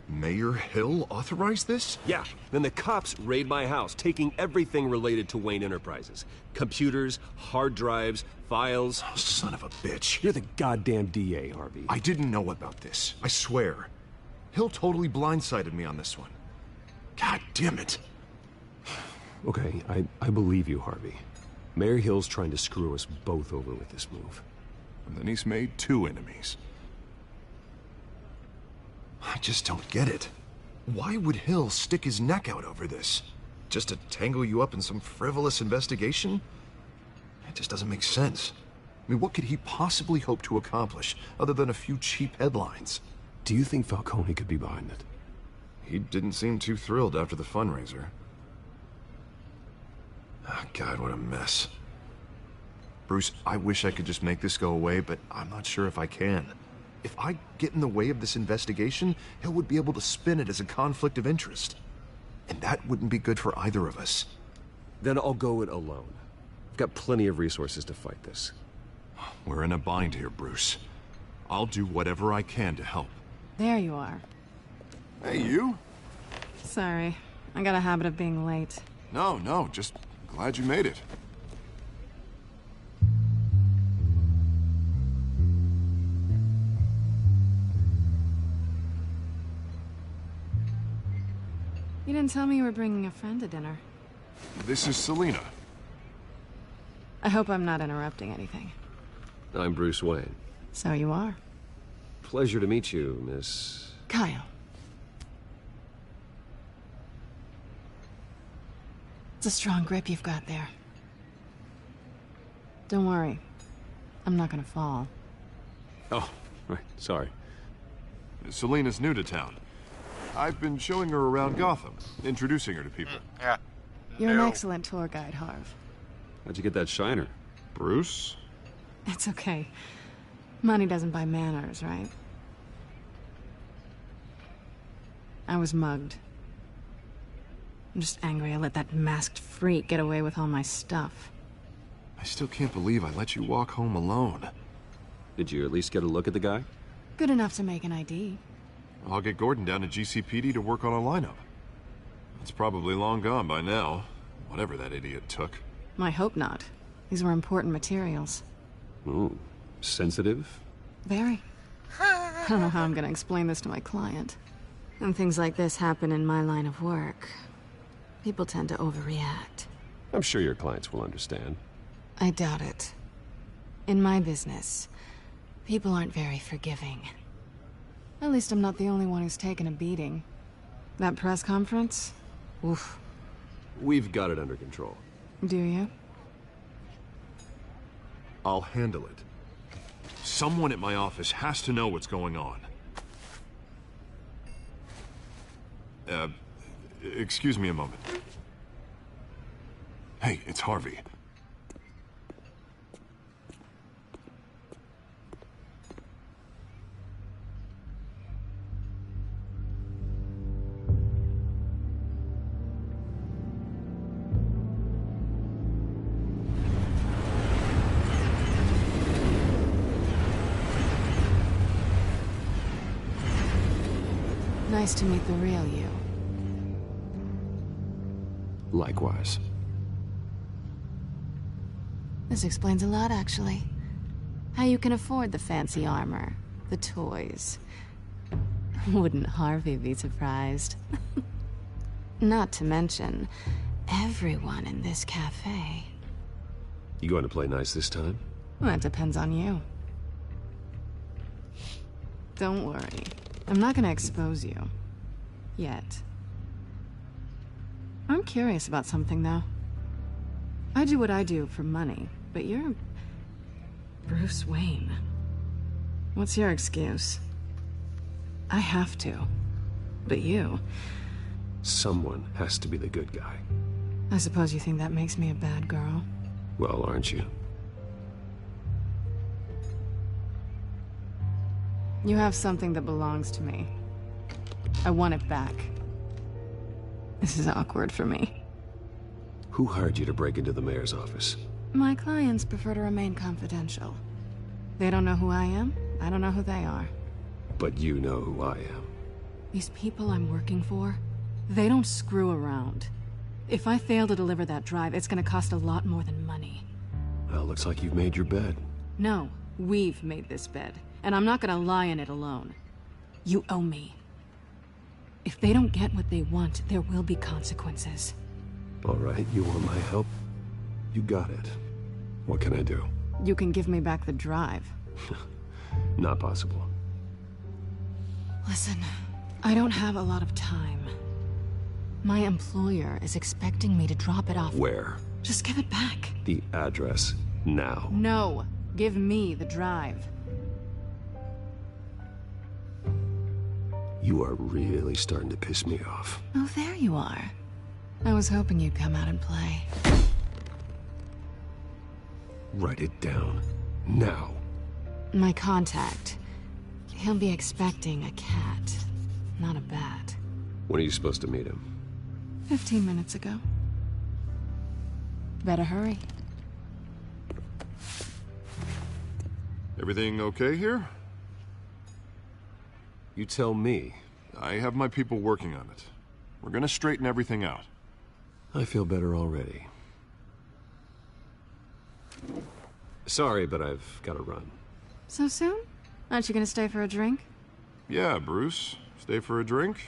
Mayor Hill authorized this? Yeah, then the cops raid my house, taking everything related to Wayne Enterprises. Computers, hard drives, files. Oh, son of a bitch. You're the goddamn DA, Harvey. I didn't know about this, I swear. Hill totally blindsided me on this one. God damn it. Okay, I believe you, Harvey. Mayor Hill's trying to screw us both over with this move. And then he's made 2 enemies. I just don't get it. Why would Hill stick his neck out over this? Just to tangle you up in some frivolous investigation? It just doesn't make sense. I mean, what could he possibly hope to accomplish other than a few cheap headlines? Do you think Falcone could be behind it? He didn't seem too thrilled after the fundraiser. Oh, God, what a mess. Bruce, I wish I could just make this go away, but I'm not sure if I can. If I get in the way of this investigation, Hill would be able to spin it as a conflict of interest. And that wouldn't be good for either of us. Then I'll go it alone. I've got plenty of resources to fight this. We're in a bind here, Bruce. I'll do whatever I can to help. There you are. Hey, you? Sorry. I got a habit of being late. No, just glad you made it. You didn't tell me you were bringing a friend to dinner. This is Selina. I hope I'm not interrupting anything. I'm Bruce Wayne. So you are. Pleasure to meet you, Miss... Kyle. It's a strong grip you've got there. Don't worry. I'm not gonna fall. Oh, right, sorry. Selina's new to town. I've been showing her around Gotham, introducing her to people. Yeah. You're an excellent tour guide, Harv. How'd you get that shiner? Bruce? It's okay. Money doesn't buy manners, right? I was mugged. I'm just angry I let that masked freak get away with all my stuff. I still can't believe I let you walk home alone. Did you at least get a look at the guy? Good enough to make an ID. I'll get Gordon down to GCPD to work on a lineup. It's probably long gone by now, whatever that idiot took. I hope not. These were important materials. Ooh, sensitive? Very. I don't know how I'm gonna explain this to my client. When things like this happen in my line of work, people tend to overreact. I'm sure your clients will understand. I doubt it. In my business, people aren't very forgiving. At least I'm not the only one who's taken a beating. That press conference? Oof. We've got it under control. Do you? I'll handle it. Someone at my office has to know what's going on. Excuse me a moment. Hey, it's Harvey. Nice to meet the real you. Likewise. This explains a lot, actually. How you can afford the fancy armor, the toys. Wouldn't Harvey be surprised? Not to mention, everyone in this cafe. You going to play nice this time? Well, that depends on you. Don't worry. I'm not gonna expose you. Yet. I'm curious about something, though. I do what I do for money, but you're... Bruce Wayne. What's your excuse? I have to. But you... Someone has to be the good guy. I suppose you think that makes me a bad girl? Well, aren't you? You have something that belongs to me. I want it back. This is awkward for me. Who hired you to break into the mayor's office? My clients prefer to remain confidential. They don't know who I am. I don't know who they are. But you know who I am. These people I'm working for, they don't screw around. If I fail to deliver that drive, it's gonna cost a lot more than money. Well, looks like you've made your bed. No, we've made this bed, and I'm not gonna lie in it alone. You owe me. If they don't get what they want, there will be consequences. All right, you want my help? You got it. What can I do? You can give me back the drive. Not possible. Listen, I don't have a lot of time. My employer is expecting me to drop it off. Where? Just give it back. The address, now. No, give me the drive. You are really starting to piss me off. Oh, there you are. I was hoping you'd come out and play. Write it down. Now. My contact. He'll be expecting a cat, not a bat. When are you supposed to meet him? 15 minutes ago. Better hurry. Everything okay here? You tell me. I have my people working on it. We're gonna straighten everything out. I feel better already. Sorry, but I've got to run. So soon? Aren't you gonna stay for a drink? Yeah, Bruce. Stay for a drink?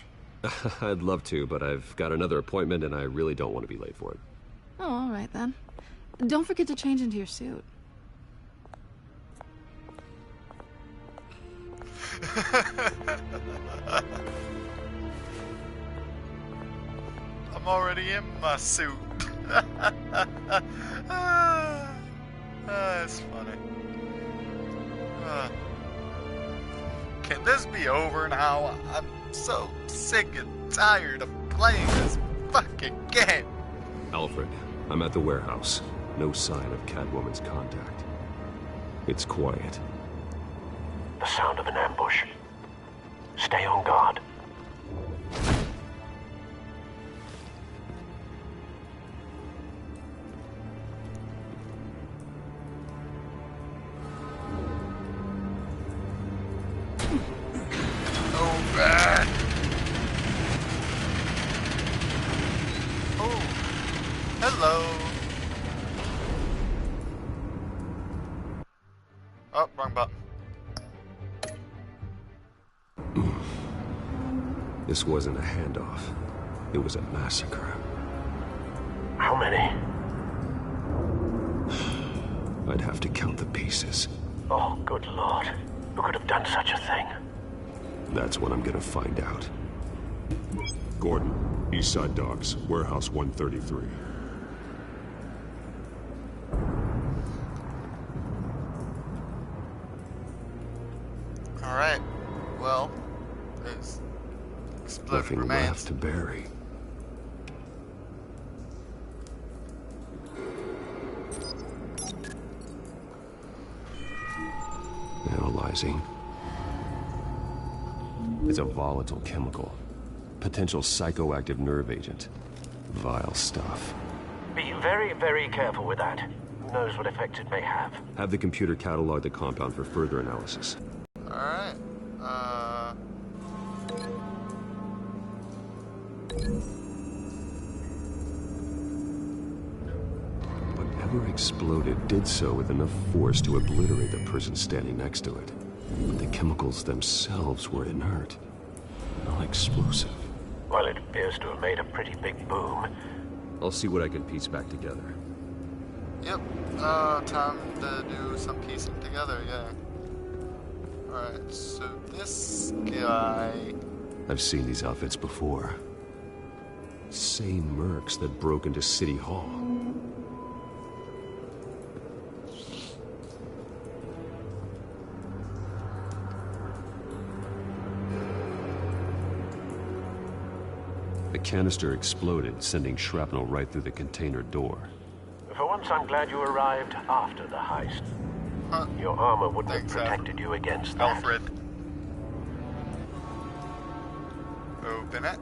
I'd love to, but I've got another appointment and I really don't want to be late for it. Oh, all right then. Don't forget to change into your suit. I'm already in my suit. That's funny. Can this be over now? I'm so sick and tired of playing this fucking game. Alfred, I'm at the warehouse. No sign of Catwoman's contact. It's quiet. The sound of an ambush. Stay on guard. Oh, bad. Oh, hello. Oh, wrong button. This wasn't a handoff. It was a massacre. How many? I'd have to count the pieces. Oh, good Lord. Who could have done such a thing? That's what I'm gonna find out. Gordon, Eastside Docks, Warehouse 133. Alright. Well, there's exploded Nothing remains. left to bury. Analyzing. It's a volatile chemical. Potential psychoactive nerve agent. Vile stuff. Be very, very careful with that. Who knows what effect it may have. Have the computer catalog the compound for further analysis. Alright. Whatever exploded did so with enough force to obliterate the person standing next to it. But the chemicals themselves were inert, not explosive. Well, it appears to have made a pretty big boom. I'll see what I can piece back together. Yep, time to do some piecing together, yeah. Alright, so this guy... I've seen these outfits before. Same mercs that broke into City Hall. The canister exploded, sending shrapnel right through the container door. For once, I'm glad you arrived after the heist. Your armor wouldn't have protected you against that. Alfred. Open it.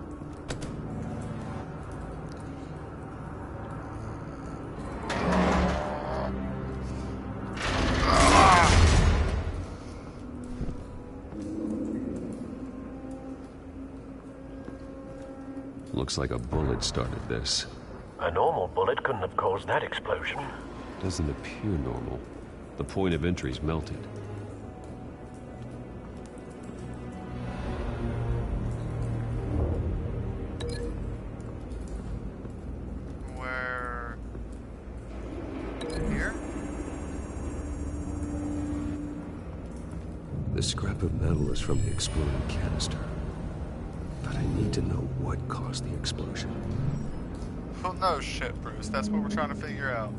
Looks like a bullet started this. A normal bullet couldn't have caused that explosion. Doesn't appear normal. The point of entry's melted. Where... Here? The scrap of metal is from the exploding canister. But I need to know what caused the explosion. Well, no shit, Bruce. That's what we're trying to figure out.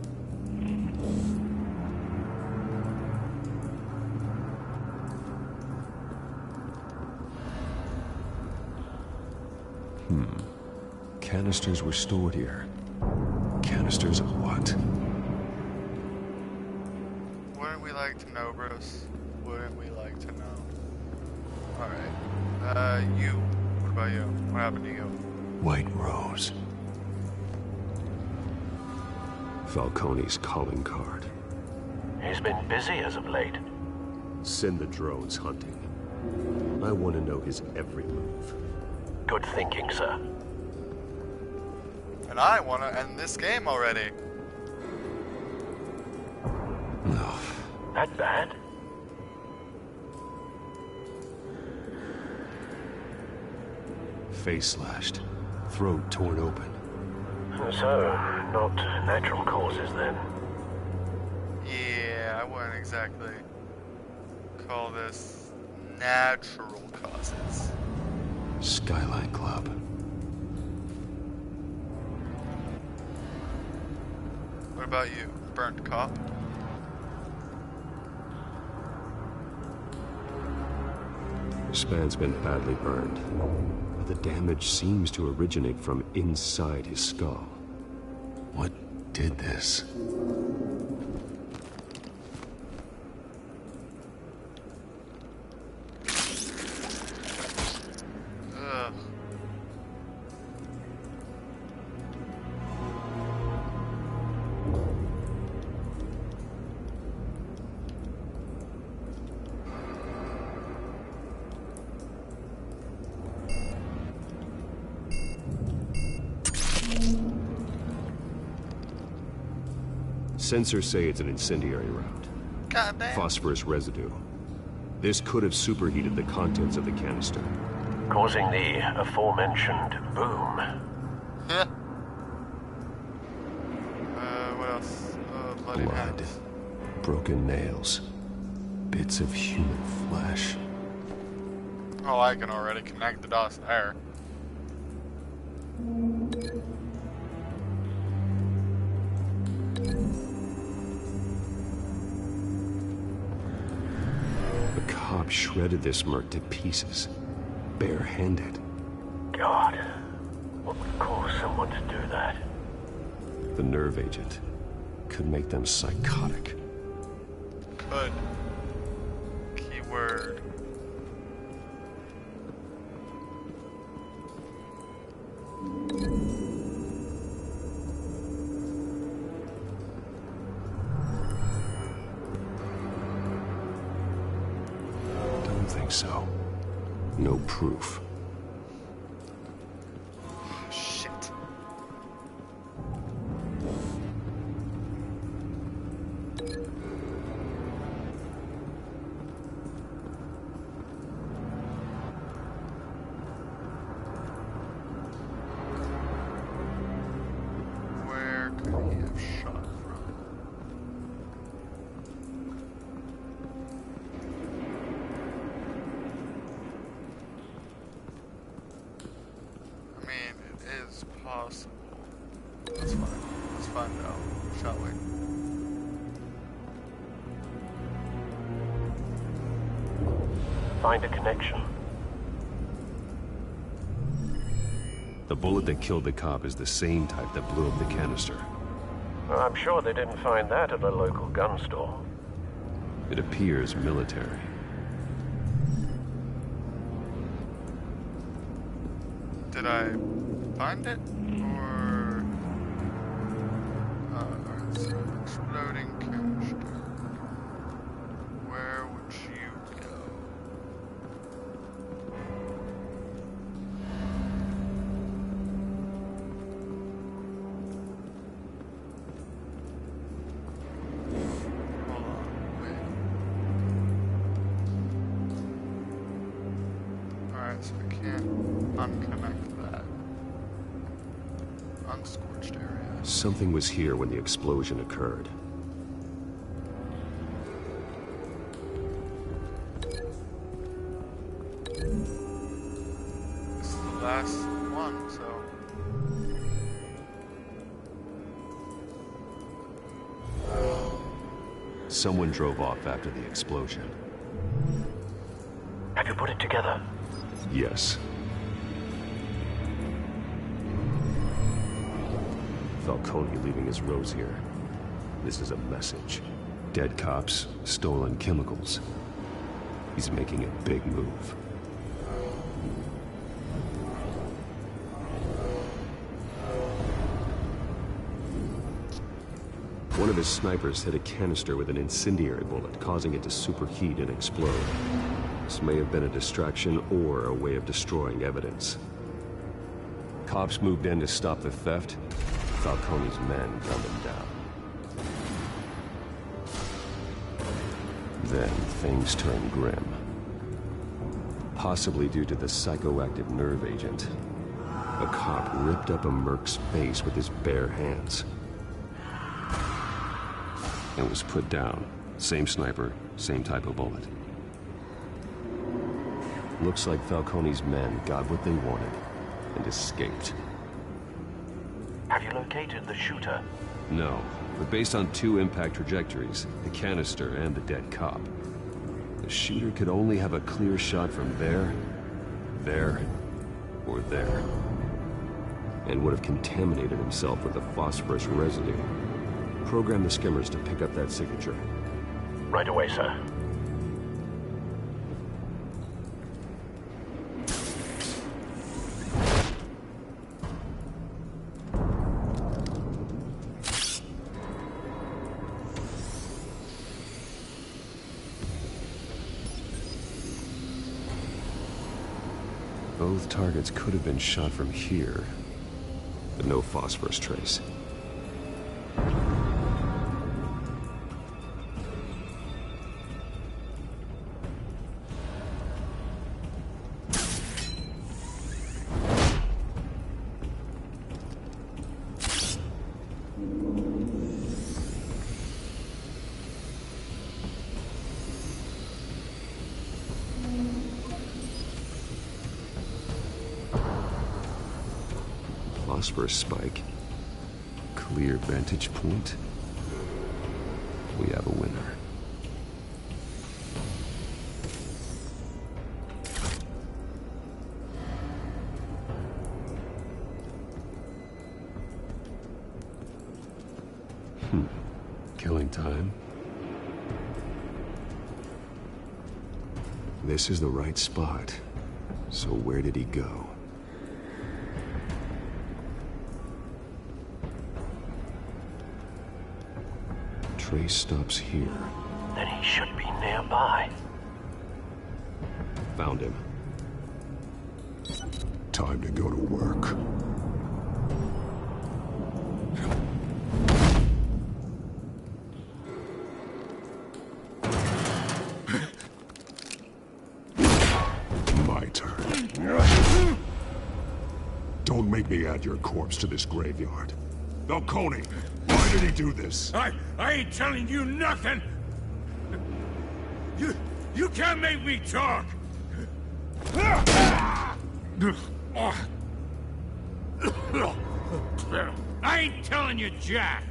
Canisters were stored here. Canisters of what? Wouldn't we like to know, Bruce? Wouldn't we like to know? Alright. You. What about you? What happened to you? White Rose. Falcone's calling card. He's been busy as of late. Send the drones hunting. I want to know his every move. Good thinking, sir. And I want to end this game already. No. That bad? Face slashed. Throat torn open. So, not natural causes then? Yeah, I wouldn't exactly call this natural causes. Skyline Club. What about you? Burnt cop? His span's been badly burned. But the damage seems to originate from inside his skull. What did this? Ugh. Sensors say it's an incendiary route. Goddamn. Phosphorus residue. This could have superheated the contents of the canister. Causing the aforementioned boom. Yeah. What else? Bloody Blood. hands. Broken nails. Bits of human flesh. Oh, I can already connect the dots there. The cop shredded this merc to pieces. Barehanded. God, what would cause someone to do that? The nerve agent could make them psychotic. Could. Keyword. Don't think so. No proof. find a connection. The bullet that killed the cop is the same type that blew up the canister. I'm sure they didn't find that at a local gun store. It appears military. Did I find it? Or... alright, so exploding canister. Where would you go? Hold on, wait. Alright, so I can't unconnect that. Unscorched area. Something was here when the explosion occurred. This is the last one, so... Someone drove off after the explosion. Have you put it together? Yes. Falcone leaving his rose here. This is a message. Dead cops, stolen chemicals. He's making a big move. One of his snipers hit a canister with an incendiary bullet, causing it to superheat and explode. This may have been a distraction or a way of destroying evidence. Cops moved in to stop the theft. Falcone's men gunned him down. Then things turned grim. Possibly due to the psychoactive nerve agent. A cop ripped up a merc's face with his bare hands. And was put down. Same sniper, same type of bullet. Looks like Falcone's men got what they wanted and escaped. Have you located the shooter? No, but based on two impact trajectories, the canister and the dead cop, the shooter could only have a clear shot from there, or there. And would have contaminated himself with the phosphorus residue. Program the skimmers to pick up that signature. Right away, sir. Both targets could have been shot from here, but no phosphorus trace. Phosphorus spike. Clear vantage point. We have a winner. Killing time. This is the right spot. So where did he go? Trace stops here. Then he should be nearby. Found him. Time to go to work. My turn. Don't make me add your corpse to this graveyard. Falcone, why did he do this? I ain't telling you nothing! You can't make me talk! I ain't telling you jack!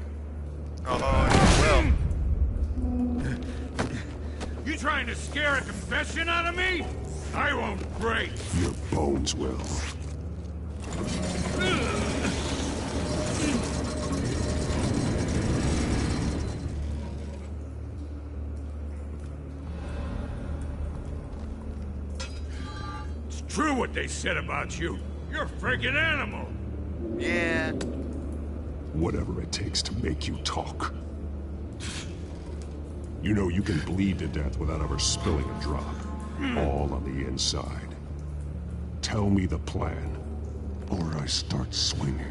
Oh, you trying to scare a confession out of me? I won't break. Your bones will. It's true what they said about you. You're a friggin' animal. Yeah. Whatever it takes to make you talk. You know you can bleed to death without ever spilling a drop. All on the inside. Tell me the plan, or I start swinging.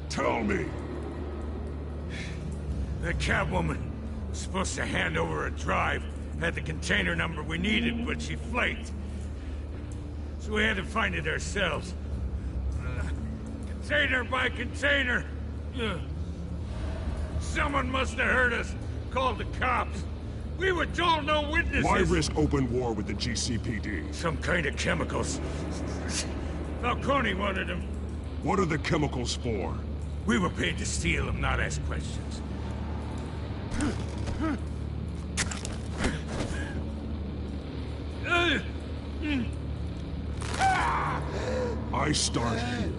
Tell me! The Catwoman was supposed to hand over a drive. Had the container number we needed, but she flaked. So we had to find it ourselves. Container by container. Someone must have heard us. Called the cops. We were told no witnesses. Why risk open war with the GCPD? Some kind of chemicals. Falcone wanted them. What are the chemicals for? We were paid to steal them, not ask questions. I start here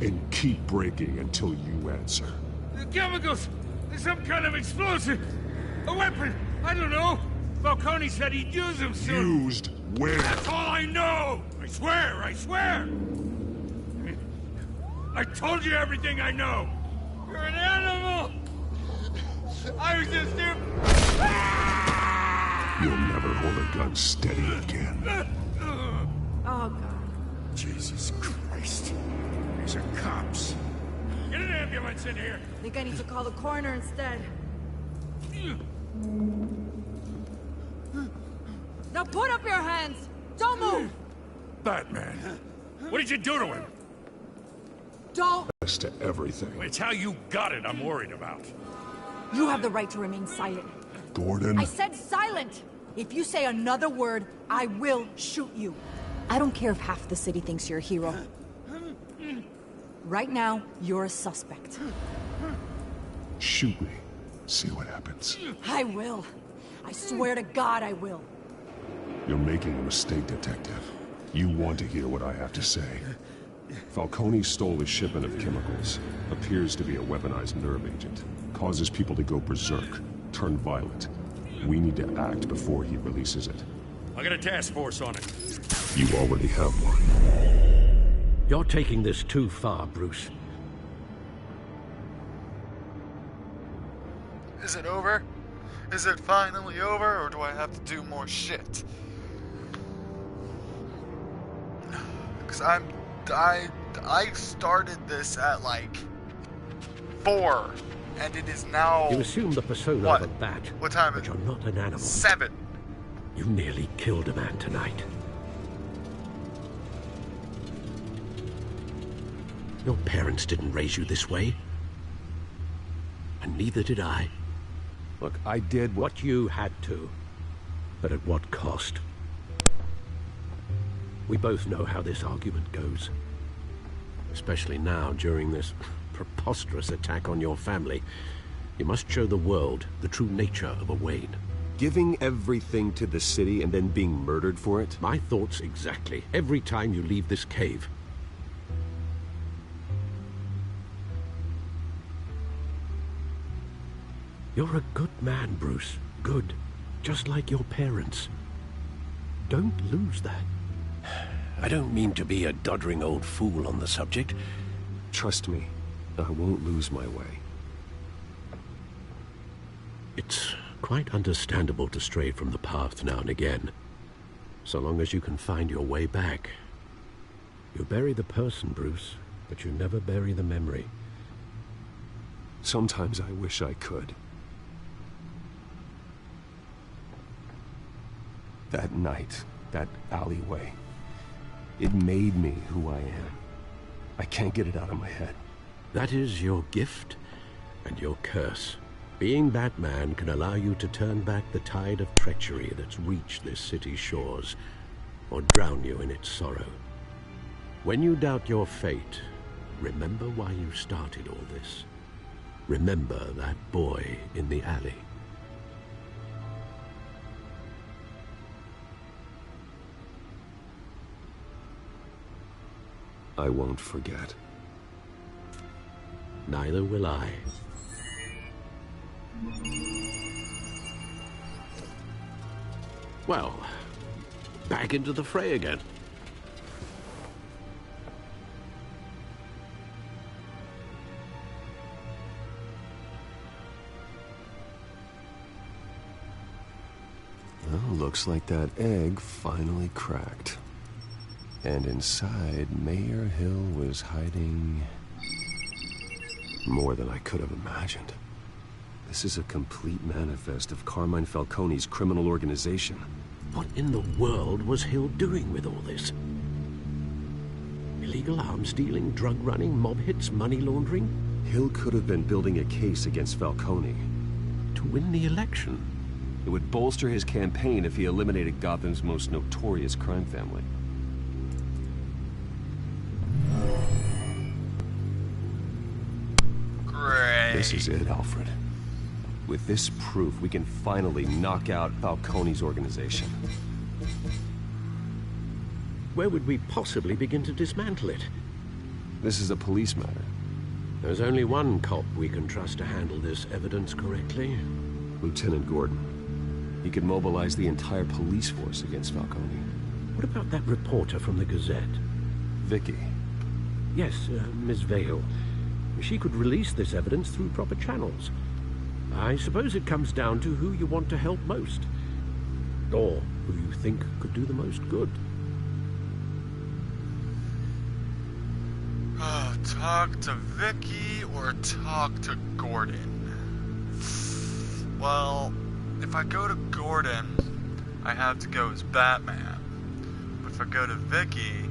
and keep breaking until you answer. The chemicals! There's some kind of explosive! A weapon! I don't know! Falcone said he'd use them soon! Used where? That's all I know! I swear! I swear! I told you everything I know! You're an animal! I was just here... You'll never hold a gun steady again. Oh, God. Jesus Christ. These are cops. Get an ambulance in here! I think I need to call the coroner instead. Now put up your hands! Don't move! Batman, what did you do to him? Don't! As to everything. It's how you got it I'm worried about. You have the right to remain silent. Gordon? I said silent! If you say another word, I will shoot you. I don't care if half the city thinks you're a hero. Right now, you're a suspect. Shoot me. See what happens. I will. I swear to God I will. You're making a mistake, Detective. You want to hear what I have to say. Falcone stole a shipment of chemicals. Appears to be a weaponized nerve agent. Causes people to go berserk, turn violent. We need to act before he releases it. I got a task force on it. You already have one. You're taking this too far, Bruce. Is it over? Is it finally over, or do I have to do more shit? Because I started this at like 4, and it is now... You assume the persona what? of a bat. What time but is you're not an animal. 7. You nearly killed a man tonight. Your parents didn't raise you this way. And neither did I. Look, I did what you had to. But at what cost? We both know how this argument goes. Especially now, during this preposterous attack on your family. You must show the world the true nature of a Wayne. Giving everything to the city and then being murdered for it? My thoughts exactly. Every time you leave this cave. You're a good man, Bruce. Good. Just like your parents. Don't lose that. I don't mean to be a doddering old fool on the subject. Trust me, I won't lose my way. It's quite understandable to stray from the path now and again. So long as you can find your way back. You bury the person, Bruce, but you never bury the memory. Sometimes I wish I could. That night, that alleyway, it made me who I am. I can't get it out of my head. That is your gift and your curse. Being Batman can allow you to turn back the tide of treachery that's reached this city's shores, or drown you in its sorrow. When you doubt your fate, remember why you started all this. Remember that boy in the alley. I won't forget. Neither will I. Well, back into the fray again. Well, looks like that egg finally cracked. And inside, Mayor Hill was hiding more than I could have imagined. This is a complete manifest of Carmine Falcone's criminal organization. What in the world was Hill doing with all this? Illegal arms dealing, drug running, mob hits, money laundering? Hill could have been building a case against Falcone. To win the election? It would bolster his campaign if he eliminated Gotham's most notorious crime family. Great. This is it, Alfred. With this proof, we can finally knock out Falcone's organization. Where would we possibly begin to dismantle it? This is a police matter. There's only one cop we can trust to handle this evidence correctly. Lieutenant Gordon. He could mobilize the entire police force against Falcone. What about that reporter from the Gazette? Vicky. Yes, Miss Vale. She could release this evidence through proper channels. I suppose it comes down to who you want to help most. Or who you think could do the most good. Talk to Vicky or talk to Gordon? Well, if I go to Gordon, I have to go as Batman. But if I go to Vicky,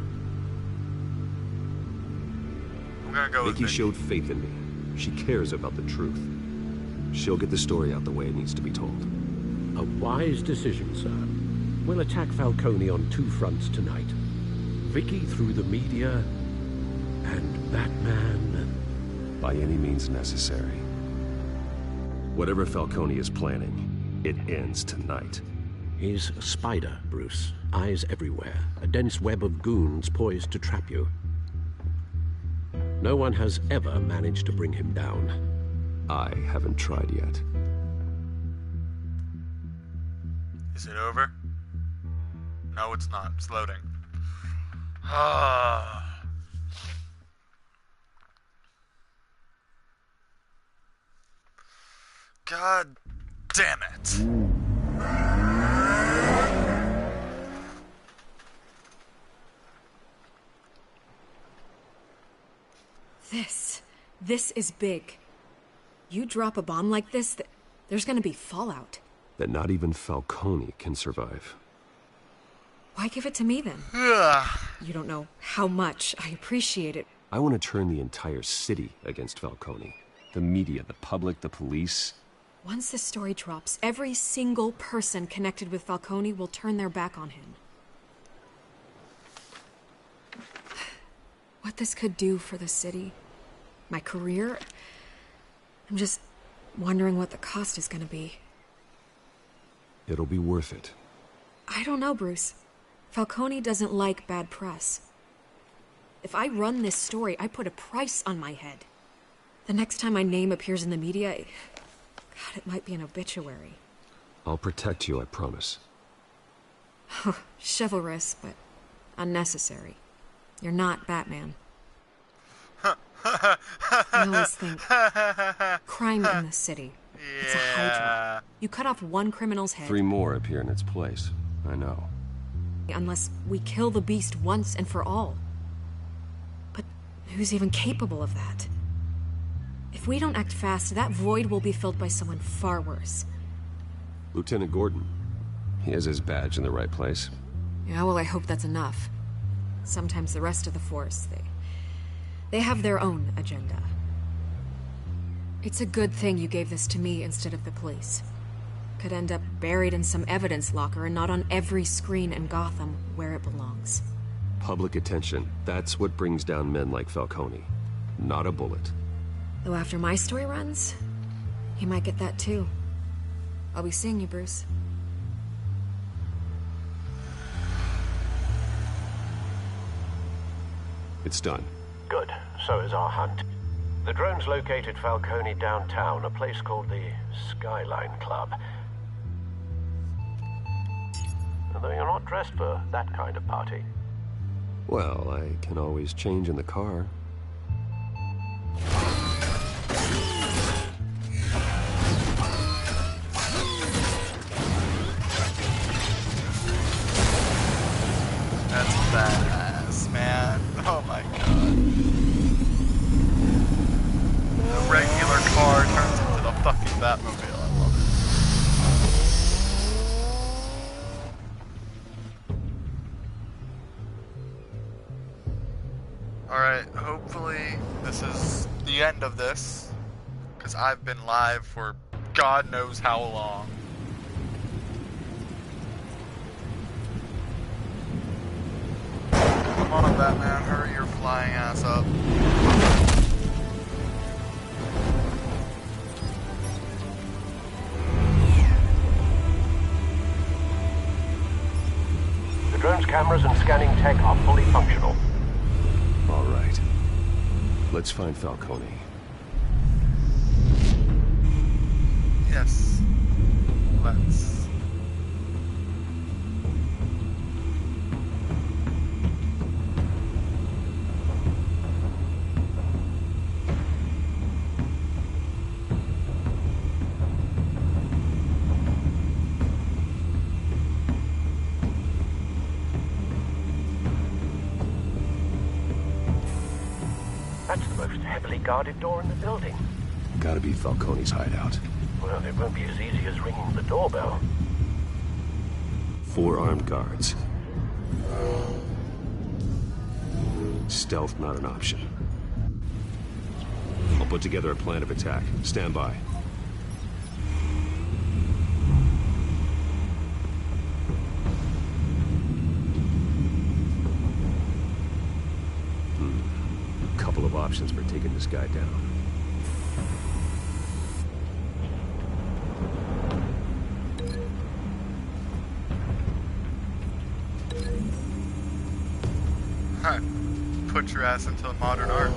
I'm gonna go with Vicky Vicky. showed faith in me. She cares about the truth. She'll get the story out the way it needs to be told. A wise decision, sir. We'll attack Falcone on two fronts tonight. Vicky through the media, and Batman... by any means necessary. Whatever Falcone is planning, it ends tonight. He's a spider, Bruce. Eyes everywhere. A dense web of goons poised to trap you. No one has ever managed to bring him down. I haven't tried yet. Is it over? No, it's not. It's loading. God damn it. This is big. You drop a bomb like this, there's gonna be fallout. That not even Falcone can survive. Why give it to me then? You don't know how much I appreciate it. I want to turn the entire city against Falcone. The media, the public, the police. Once this story drops, every single person connected with Falcone will turn their back on him. What this could do for the city, my career, I'm just wondering what the cost is gonna be. It'll be worth it. I don't know, Bruce. Falcone doesn't like bad press. If I run this story, I put a price on my head. The next time my name appears in the media, God, it might be an obituary. I'll protect you, I promise. Chivalrous, but unnecessary. You're not Batman. I always think, crime in the city. It's a hydra. You cut off one criminal's head. 3 more appear in its place. I know. Unless we kill the beast once and for all. But who's even capable of that? If we don't act fast, that void will be filled by someone far worse. Lieutenant Gordon. He has his badge in the right place. Yeah, well, I hope that's enough. Sometimes the rest of the force, they have their own agenda. It's a good thing you gave this to me instead of the police. Could end up buried in some evidence locker and not on every screen in Gotham where it belongs. Public attention. That's what brings down men like Falcone. Not a bullet. Though after my story runs, he might get that too. I'll be seeing you, Bruce. It's done. Good. So is our hunt. The drones located Falcone downtown, a place called the Skyline Club. Although you're not dressed for that kind of party. Well, I can always change in the car. That's badass, man. Oh my god. The regular car turns into the fucking Batmobile. I love it. Alright, hopefully this is the end of this. Because I've been live for God knows how long. Come on, Batman, hurry your flying ass up. The drone's cameras and scanning tech are fully functional. All right. Let's find Falcone. Yes. Let's. That's the most heavily guarded door in the building. Gotta be Falcone's hideout. Well, it won't be as easy as ringing the doorbell. 4 armed guards. Stealth not an option. I'll put together a plan of attack. Stand by. Couple of options for taking this guy down. Huh. Put your ass into modern art.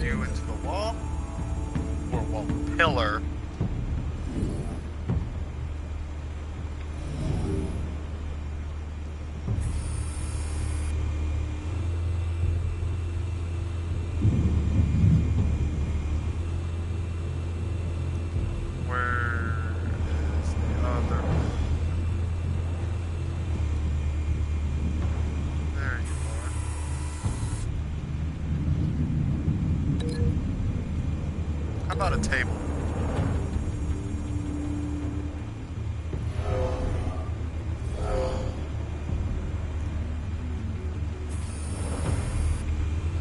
You into the wall? Or wall pillar? How about a table?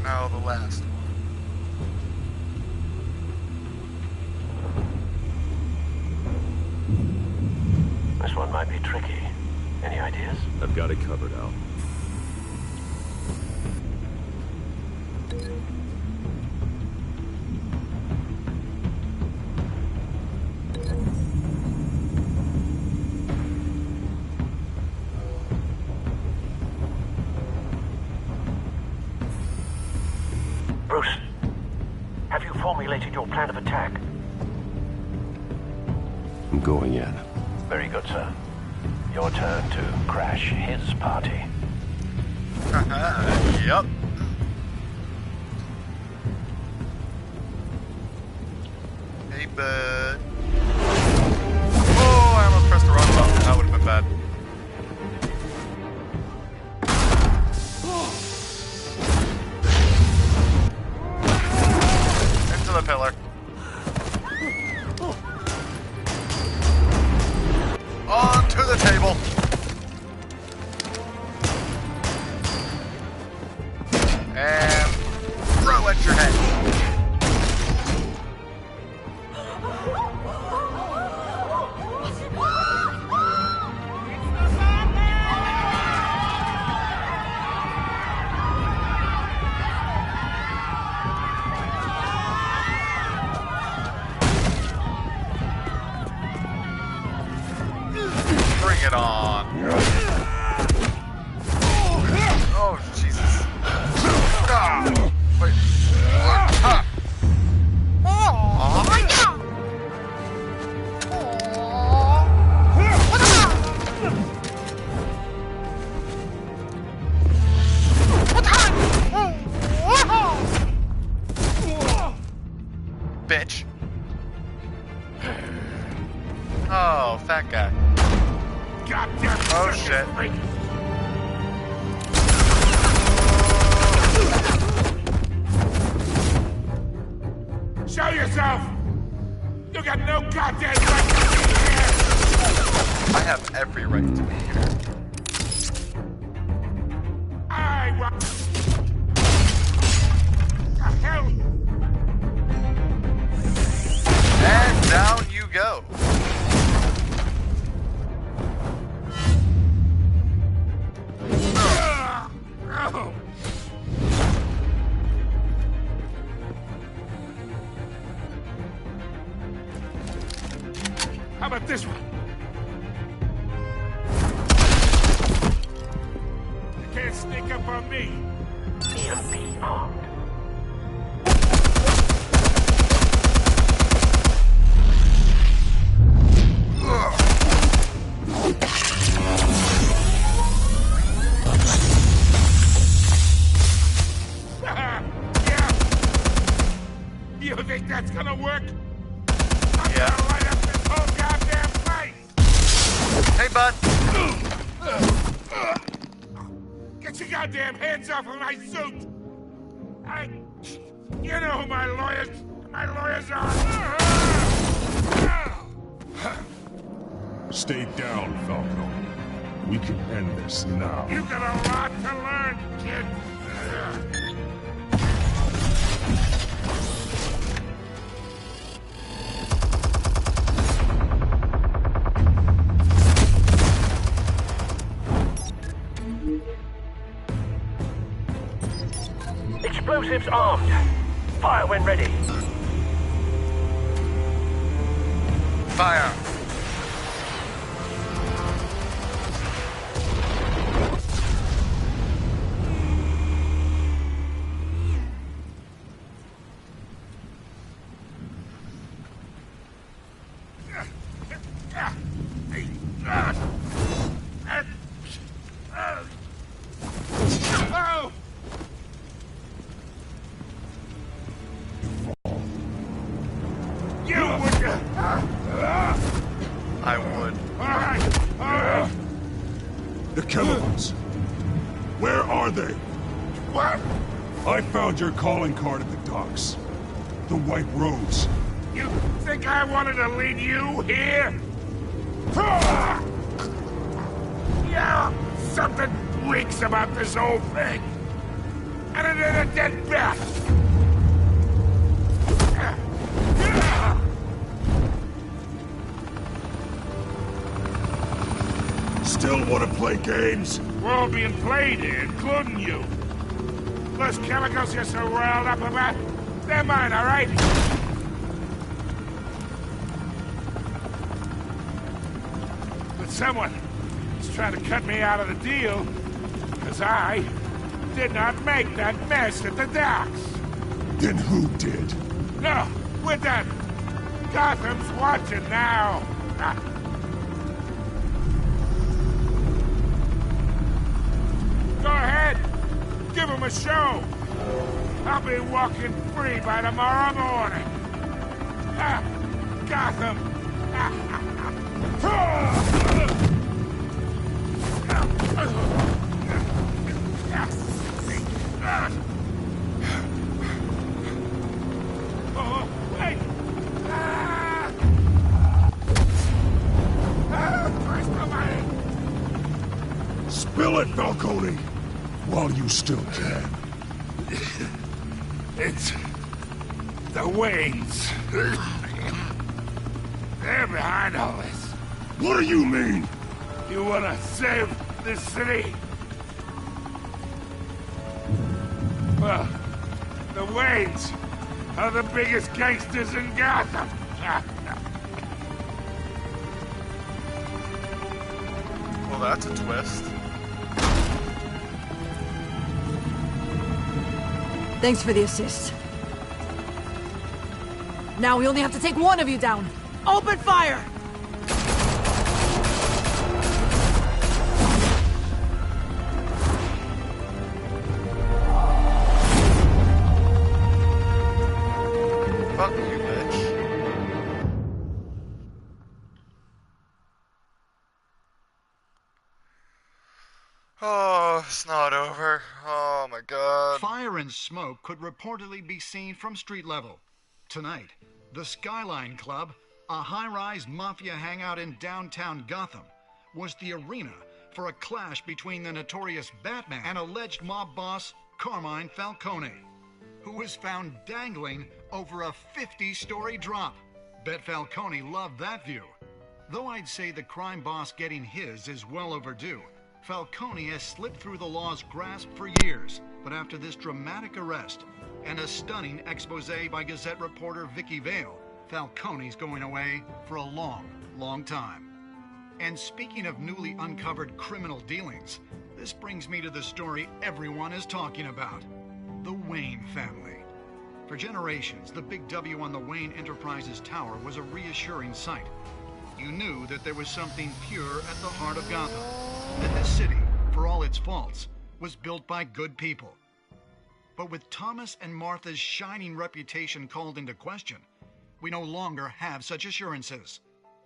Now the last one. This one might be tricky. Any ideas? I've got it covered, Al. Bruce, have you formulated your plan of attack? I'm going in. Very good, sir. Your turn to crash his party. Yep. Hey, bud. Oh, I almost pressed the wrong button. That would have been bad. Into the pillar. Onto the table. Bring it on. Oh, Jesus. Ah, wait. Ah. Oh, my God. Bitch. Oh, fat guy. Oh, shit. Show yourself! You got no goddamn right to be here! I have every right to be here. I want... The hell? And down you go. How about this one? You can't sneak up on me. EMP armed. You think that's gonna work? I'm gonna light up this whole goddamn place! Hey, bud. Get your goddamn hands off of my suit! You know who my lawyers are! Stay down, Falcone. We can end this now. You got a lot to learn, kid! Explosives armed. Fire when ready. Fire. I would. The chemicals. Where are they? What? I found your calling card at the docks. The White Rose. You think I wanted to lead you here? Yeah, something reeks about this whole thing. And it ain't a dead bat. Still want to play games? We're all being played here, including you. Those chemicals you're so riled up about, they're mine, all right? But someone is trying to cut me out of the deal, because I did not make that mess at the docks. Then who did? No, we're done. Gotham's watching now. Go ahead. Give him a show. I'll be walking free by tomorrow morning. Gotham. Oh, wait. Spill it, Falcone! While you still can. It's the Waynes. They're behind all this. What do you mean? You wanna save this city? Well, the Waynes are the biggest gangsters in Gotham. Well, that's a twist. Thanks for the assist. Now we only have to take one of you down. Open fire! Fuck you, bitch. Oh, it's not over. Oh my god. Fire and smoke could reportedly be seen from street level. Tonight, the Skyline Club, a high-rise mafia hangout in downtown Gotham, was the arena for a clash between the notorious Batman and alleged mob boss Carmine Falcone, who was found dangling over a 50-story drop. Bet Falcone loved that view. Though I'd say the crime boss getting his is well overdue, Falcone has slipped through the law's grasp for years, but after this dramatic arrest and a stunning expose by Gazette reporter Vicky Vale, Falcone's going away for a long, long time. And speaking of newly uncovered criminal dealings, this brings me to the story everyone is talking about: the Wayne family. For generations, the big W on the Wayne Enterprises Tower was a reassuring sight. You knew that there was something pure at the heart of Gotham, that this city, for all its faults, was built by good people. But with Thomas and Martha's shining reputation called into question, we no longer have such assurances.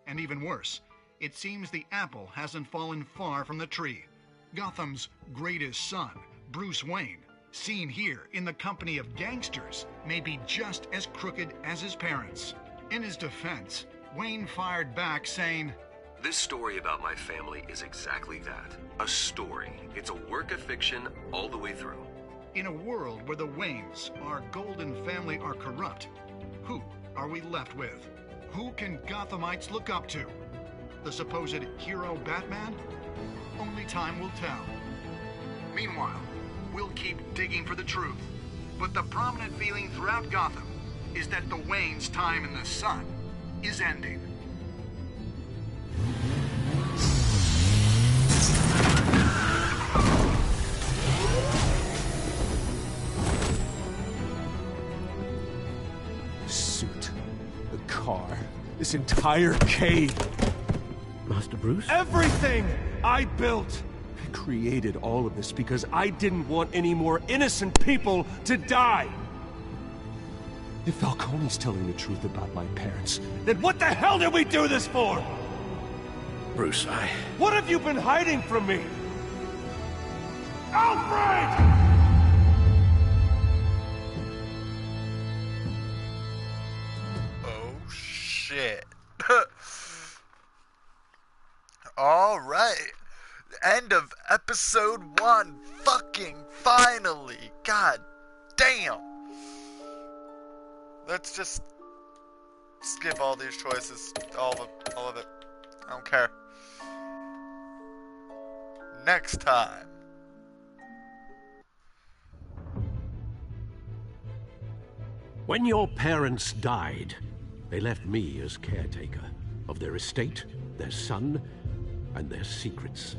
And even worse, it seems the apple hasn't fallen far from the tree. Gotham's greatest son, Bruce Wayne, seen here in the company of gangsters, may be just as crooked as his parents. In his defense, Wayne fired back saying, "This story about my family is exactly that. A story. It's a work of fiction all the way through." In a world where the Waynes, our golden family, are corrupt, who are we left with? Who can Gothamites look up to? The supposed hero Batman? Only time will tell. Meanwhile, we'll keep digging for the truth. But the prominent feeling throughout Gotham is that the Waynes' time in the sun is ending. The suit, the car, this entire cave. Master Bruce? Everything I built! I created all of this because I didn't want any more innocent people to die! If Falcone's telling the truth about my parents, then what the hell did we do this for? Bruce, What have you been hiding from me? Alfred! Oh, shit. Alright. End of episode 1. Fucking finally. God damn. Let's just skip all these choices. All of it. I don't care. Next time. When your parents died, they left me as caretaker of their estate, their son, and their secrets.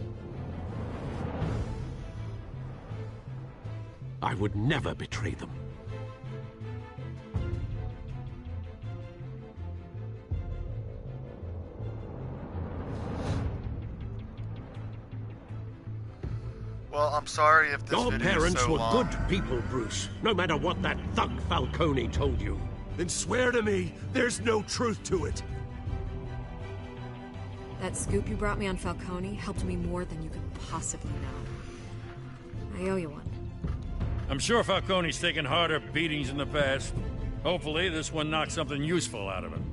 I would never betray them. Well, I'm sorry if this Your video is parents so were long. good people, Bruce, no matter what that thug Falcone told you. Then swear to me there's no truth to it. That scoop you brought me on Falcone helped me more than you could possibly know. I owe you one. I'm sure Falcone's taken harder beatings in the past. Hopefully, this one knocks something useful out of him.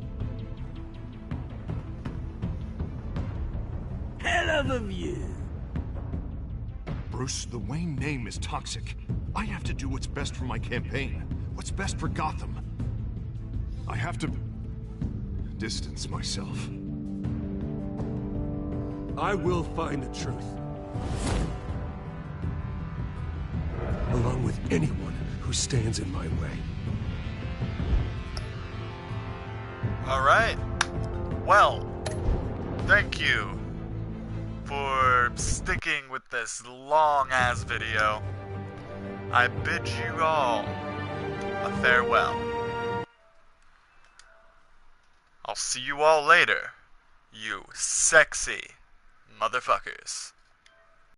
Hell of a view. Bruce, the Wayne name is toxic. I have to do what's best for my campaign. What's best for Gotham. I have to distance myself. I will find the truth. Along with anyone who stands in my way. Alright. Well, thank you for sticking with this long-ass video. I bid you all a farewell. I'll see you all later, you sexy motherfuckers.